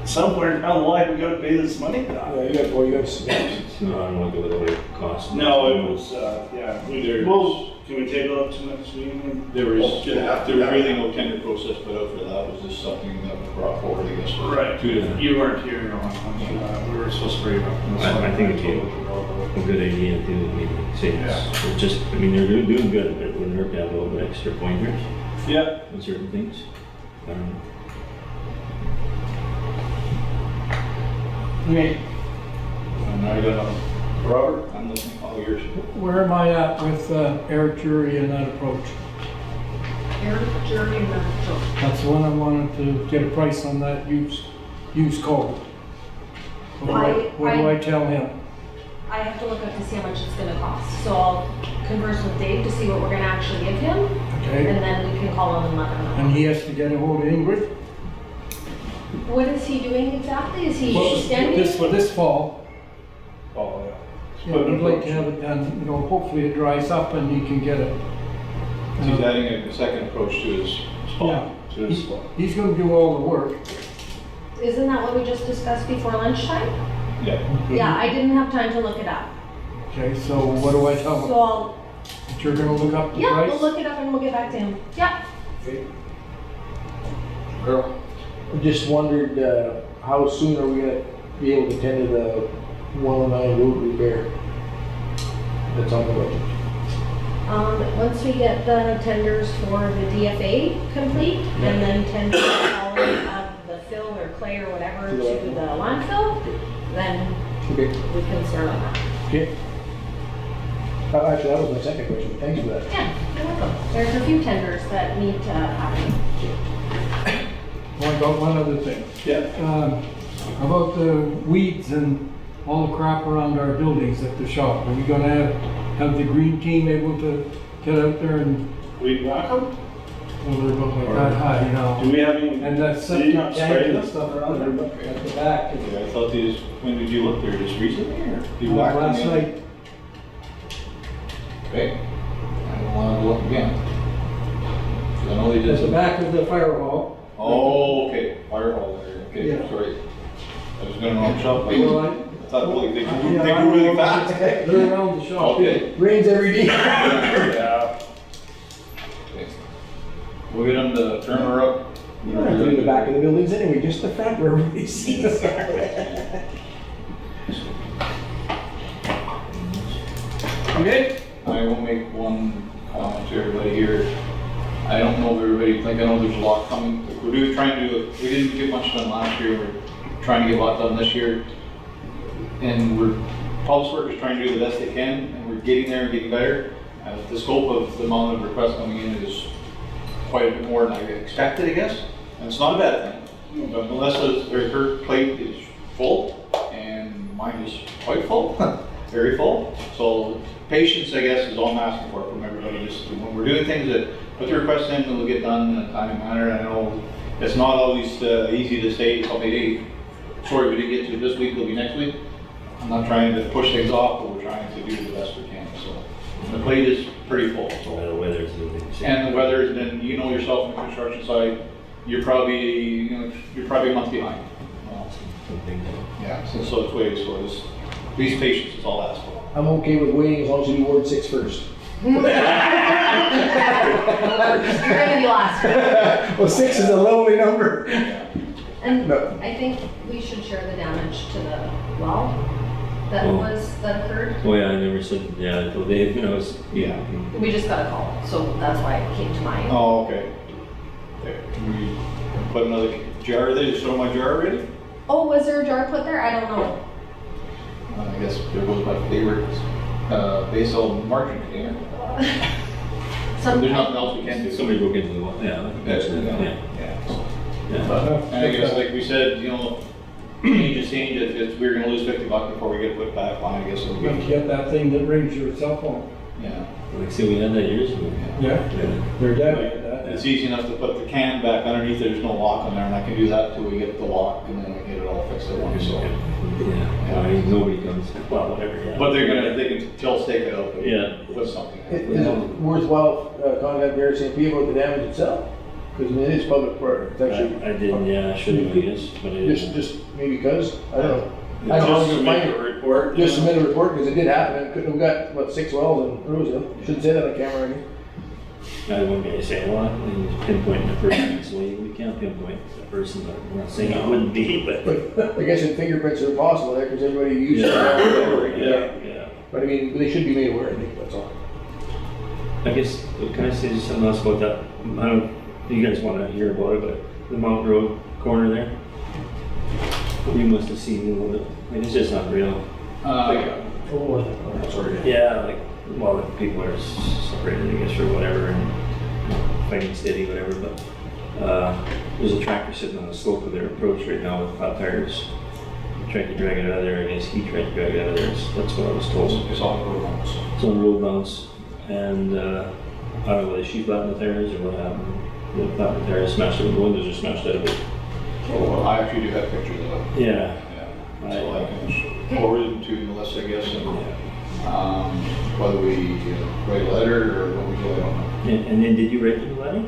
Somewhere down the line, we gotta pay this money back. Yeah, you got to. No, I don't want to go with the cost. No, it was, yeah, well, can we table up to next meeting? There was Yeah. really no tender process put out for that, it was just something that was brought forward, I guess. for Right. 2 different. You weren't here on, we were supposed to bring it up. I think it came a good idea too. I mean, say it's just, I mean, they're doing good, but it wouldn't hurt to have a little bit extra pointers Yeah. on certain things. Okay. And I got, Robert, I'm listening, all yours. Where am I at with air jury and that approach? Eric, Jerry, and Joe. That's the one I wanted to get a price on that used culvert. What do I tell him? I have to look up to see how much it's gonna cost, so I'll converse with Dave to see what we're gonna actually give him, Okay, and then we can call him and let him know. and he has to get a hold of Ingrid? What is he doing exactly? Is he Well, standing? this fall. Oh, yeah. Yeah, we'd like to have it done, you know, hopefully it dries up and he can get it. He's adding a second approach to his spot. Yeah. To his spot. He's gonna do all the work. Isn't that what we just discussed before lunchtime? Yeah. Yeah, I didn't have time to look it up. Okay, so what do I tell him? So I'll, That you're gonna look up the yeah, price? we'll look it up and we'll get back to him. Yeah. Earl? I just wondered, how soon are we gonna be able to tend to the 109 road repair? That's on the budget. Once we get the tenders for the DFA complete, and then tenders following of the fill or clay or whatever to the landfill, then Okay. we can start on that. Okay. Actually, that was my second question. Thanks for that. Yeah, you're welcome. There's a few tenders that need to happen. Oh, I got one other thing. Yeah. About the weeds and all the crap around our buildings at the shop. Are we gonna have the green team able to get out there and, We whack them? well, they're about like that high, you know? Do we have any? And that Did you septic not tank spray and them? stuff around there at the back. Yeah, I thought these, when did you look there, just recently, or? You whacked them Last in? night. Okay. I don't wanna go up again. 'Cause I know they did At the some. back of the fire hall. Oh, okay, fire hall there, okay, Yeah. sorry. I was gonna run shop, like, Well, I thought, well, they yeah, grew I really know. fast. They're around the shop. Okay. Rains every day. Yeah. Okay. We'll get them to turn her up. You don't have to do the back of the buildings anyway, just the front where everybody sees. Okay. I will make one comment to everybody here. I don't know if everybody think, I know there's a lot coming. We're trying to do, we didn't get much done last year. We're trying to get a lot done this year. And Public Works is trying to do the best they can, and we're getting there and getting better. The scope of the amount of requests coming in is quite a bit more than I expected, I guess. And it's not a bad thing. But Melissa's, her plate is full, and mine is quite full, very full. So patience, I guess, is all I'm asking for from everybody. Just when we're doing things, that put the requests in, and we'll get done in a timely manner. I know it's not always easy to say, okay, hey, sorry we didn't get to it this week, it'll be next week. I'm not trying to push things off, but we're trying to do the best we can. So the plate is pretty full. So. The weather's really. And the weather has been, you know yourself on the construction side, you're probably a month behind. Yeah, so it's ways. So it's at least patience is all I ask for. I'm okay with waiting as long as you do Ward 6 first. You're gonna be last. Well, 6 is a lonely number. And No. I think we should share the damage to the well that occurred. Oh yeah, I never said, yeah, well, Dave, Yeah. We just got a call, so that's why it came to mind. Oh, okay. Okay. Can we put another jar there? Just throw my jar already? Oh, was there a jar put there? I don't know. I guess there goes my favorite basil margarine container. There's nothing else we can do. Somebody broke into the wall, yeah. That's good. Yeah. Yeah. And I guess, like we said, change if we're gonna lose $50 before we get put back on, I guess it'll You be. get that thing that rings your cell phone. Yeah. Like, see, we had that years ago. Yeah, Yeah. their dad had that. It's easy enough to put the can back underneath, there's no lock on there, and I can do that till we get the lock, and then I get it all fixed at once, so. Yeah, I mean, nobody comes, well, whatever, yeah. But they can still stake it out. Yeah. With something. Is it worthwhile contacting Mary St. P about the damage itself? Because it is public part. It's actually. I didn't, yeah, I should have, I guess, but I didn't. Just maybe because, I don't know. I don't know how to find it. report. Just submit a report because it did happen. We've got, what, 6 wells in Rosedale. Shouldn't say that on camera, I mean. I wouldn't be saying a lot, and pinpointing the person, so we can't pinpoint the person, but we're not saying it wouldn't be, but. But I guess if fingerprints are possible there because everybody uses Yeah. But I mean, they should be made aware, I think, that's all. I guess, can I say just something else about that? I don't, you guys want to hear about it, but the Mount Road corner there, you must have seen a little bit, I mean, it's just unreal. Sorry. Yeah, like, well, the people are separated, I guess, or whatever, and fighting steady, whatever, but there's a tractor sitting on the slope of their approach right now with flat tires. Tried to drag it out of there, I guess he tried to drag it out of there, that's what I was told. It's all road bounce. It's on road bounce, and I don't know whether she flattened the tires or what happened. The flattened tires smashed it, the windows are smashed out of it. Oh, I actually do have pictures of it. Yeah. Yeah. So I can forward them to Melissa, I guess, and whether we write a letter or what we do, I don't know. And then did you write them a letter?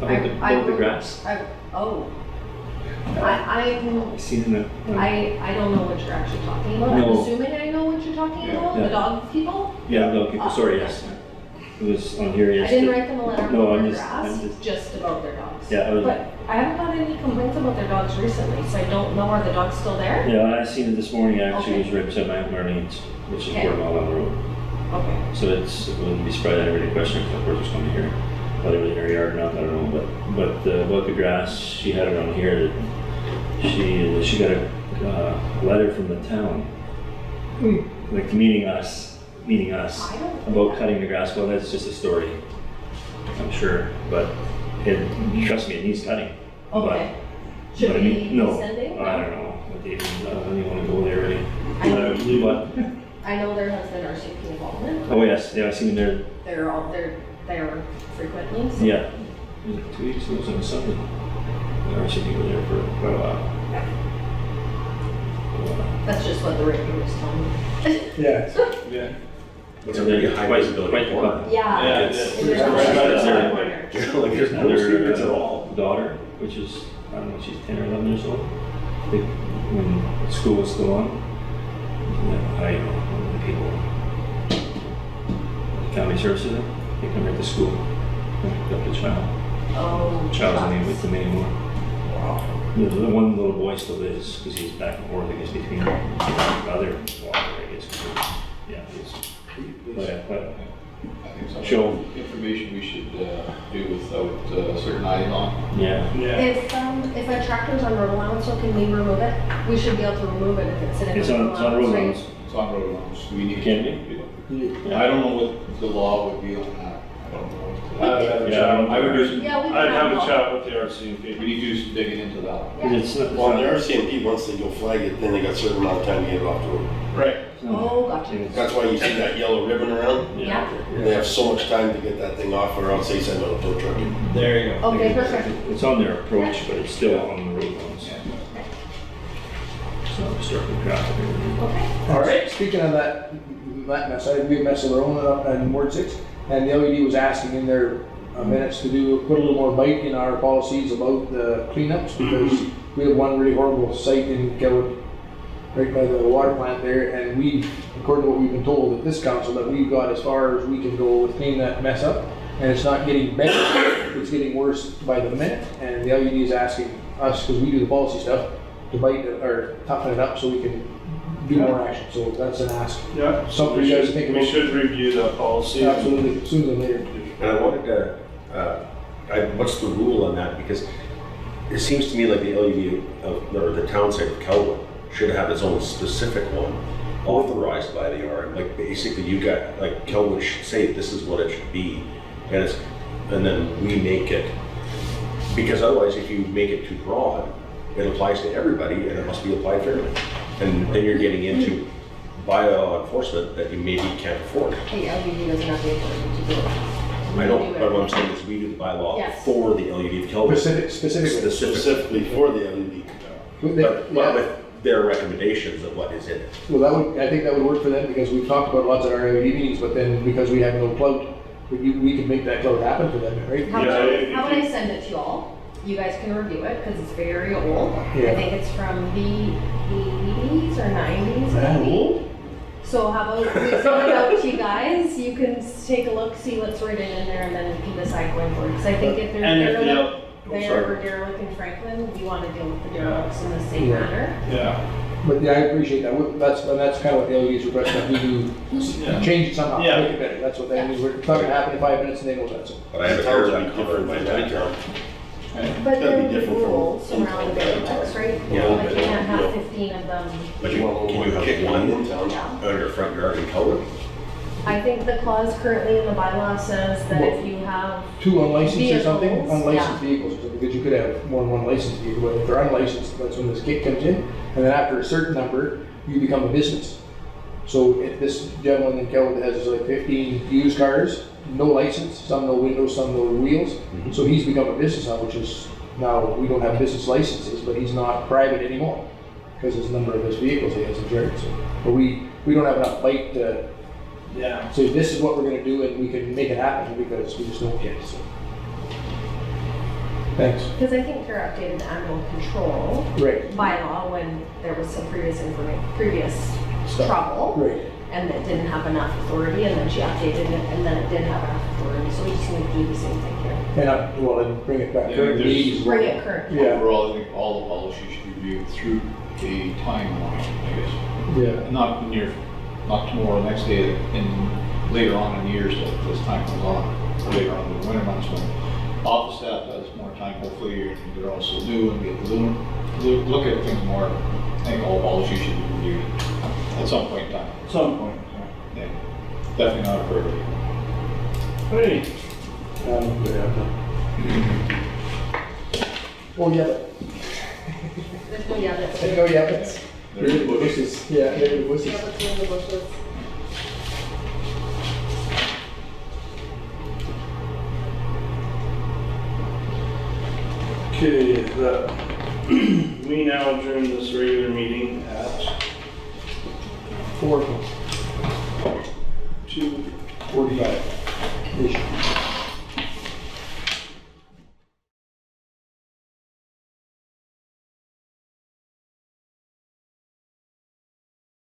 About the grass? I Seen it. I don't know what you're actually talking about. No. I'm assuming I know what you're talking about. Yeah. The dog people. Yeah, no, people, sorry, yes. It was on here I yesterday. didn't write them a letter No, about I'm their just- grass, I'm just about their dogs. Yeah, I was- But I haven't got any complaints about their dogs recently, so I don't know, are the dogs still there? Yeah, I seen it this morning, actually, it was Okay. right beside my Aunt Marlene's, which is Okay. 4 mile down the road. Okay. So it wouldn't be surprised anybody questioning if the person's coming here, whether it was in her yard or not, I don't know, but about the grass, she had it on here that she got a letter from the town, like meeting us I don't about cutting the grass. Well, that's just a story, I'm sure, but trust me, it needs cutting. Okay. Should But I we mean, be no, sending? I don't know, what they, I don't even want to go there really. I- But, I know there has been RCP involvement. oh yes, yeah, I seen them They're all there frequently. So. there, yeah. Was it 2 weeks, it was on Sunday. The RCP were there for quite a while. That's just what the radio was telling me. Yeah. Yeah. It's a really high visibility Quite the corner. couple. Yeah. Yeah, It is it's a right really by the good center. corner. Like there's no Another secrets at all. daughter, which is, I don't know, she's 10 or 11 years old. They, when school was still on, I don't know, one of the people, county services, they come right to school, and pick up the child. Oh. Child's not even with shucks. them anymore. Wow. The one little boy still is, because he's back and forth, I guess, between the other water, I guess. Yeah, he's, but I think some Show. information we should do without certain eyes on. Yeah. Yeah. If a tractor's on road allowance, so can we remove it? We should be able to remove it if it's sitting It's on on, road it's on road allowance, right? lines. It's on road allowance. We need Can to. I don't know what the law would be on that. I don't know. I'd have a Yeah, chat. I would do some, Yeah, we can I'd have have a it. chat with the we RCMP. need to do some digging into that. It's not, Well, the RCMP, once they go flag it, then they got a certain amount of time to get it off the road. Right. Oh, gotcha. That's why you see that yellow ribbon around. Yeah, They have so much time to get that thing off, or else they send out a tow truck. There you go. okay, perfect. It's on their approach, but it's still on the road lines. So obstructing traffic. Okay. All right, speaking of that mess, I had a big mess of our own in Ward 6, and the LED was asking in their minutes to put a little more bite in our policies about the cleanups, because we have one really horrible site in Kelwood, right by the water plant there, and we, according to what we've been told at this council, that we've got as far as we can go with cleaning that mess up, and it's not getting better, it's getting worse by the minute, and the LED is asking us, because we do the policy stuff, to bite it, or toughen it up so we can do more action, so that's an ask. Yeah. Something you guys think We about? should review that policy. Absolutely, sooner than later. And I wanted to, what's the rule on that? Because it seems to me like the LUV of, or the town side of Kelwood should have its own specific one authorized by the RM. Like basically you got, like Kelwood should say this is what it should be. And then we make it, because otherwise if you make it too broad, it applies to everybody and it must be applied fairly. And then you're getting into bylaw enforcement that you maybe can't afford. The LVD doesn't have the authority to do it. I know, but what I'm saying is we do the bylaw Yes. for the LUD of Kelwood. Specifically. Specifically for the LED. But with their recommendations of what is in it. Well, I think that would work for them, because we've talked about lots of our LED meetings, but then because we have no clout, we can make that clout happen for them, right? How Yeah, about I send it to y'all? You guys can review it, because it's very old. Yeah. I think it's from the 80s or 90s, That maybe. old? So how about we send it out to you guys, you can take a look, see what's written in there, and then you can decide going forward. Because I think if there's And if the, derelict sorry. there or derelict in Franklin, we want to deal with the derelicts in the same Yeah. manner. Yeah. But yeah, I appreciate that. That's kind of what the LEDs request, that we do, Yeah. change it somehow, Yeah. make it better. That's what that means. It's not gonna happen in 5 minutes, and they know that, so. But I have a Towns would paragraph be covered different by from that. every town. But gotta there be will be different from rules around the derelicts, right? Yeah. Like you can't have 15 of them. But can you have one in town? Yeah. on your front yard in Kelwood? I think the clause currently in the bylaw says that if you have, Two unlicensed or something, Vehicles, unlicensed yeah. vehicles, or something, because you could have more than one licensed vehicle, but if they're unlicensed, that's when this kick comes in, and then after a certain number, you become a business. So if this gentleman in Kelwood has like 15 used cars, no license, some no windows, some no wheels, so he's become a business now, which is, now, we don't have business licenses, but he's not private anymore, because his number of his vehicles he has insurance. But we don't have enough bite to Yeah. say, this is what we're gonna do, and we can make it happen, because we just don't get it, so. Thanks. because I think Tara updated the animal control Right, bylaw when there was some previous trouble, right. and it didn't have enough authority, and then she updated it, and then it did have enough authority, so we just need to do the same thing here. And bring it back Yeah, current there's- needs. Bring it current. Yeah. Overall, I think all the policies should be reviewed through a timeline, I guess. Yeah, Not not tomorrow, next day, and later on in the years as time goes on, later on in the winter months when office staff has more time, hopefully, and they're also new and get to look at things more. I think all policies should be reviewed at some point in time. At some point. Yeah. Definitely not a priority. Hey. oh, yeah, but, There's no yabbits. I know, yeah, but. There's the bushes. Yeah, they're the bushes. Yabbits in the bushes. Okay, we now adjourn this regular meeting at 4, 2:45. 45-ish.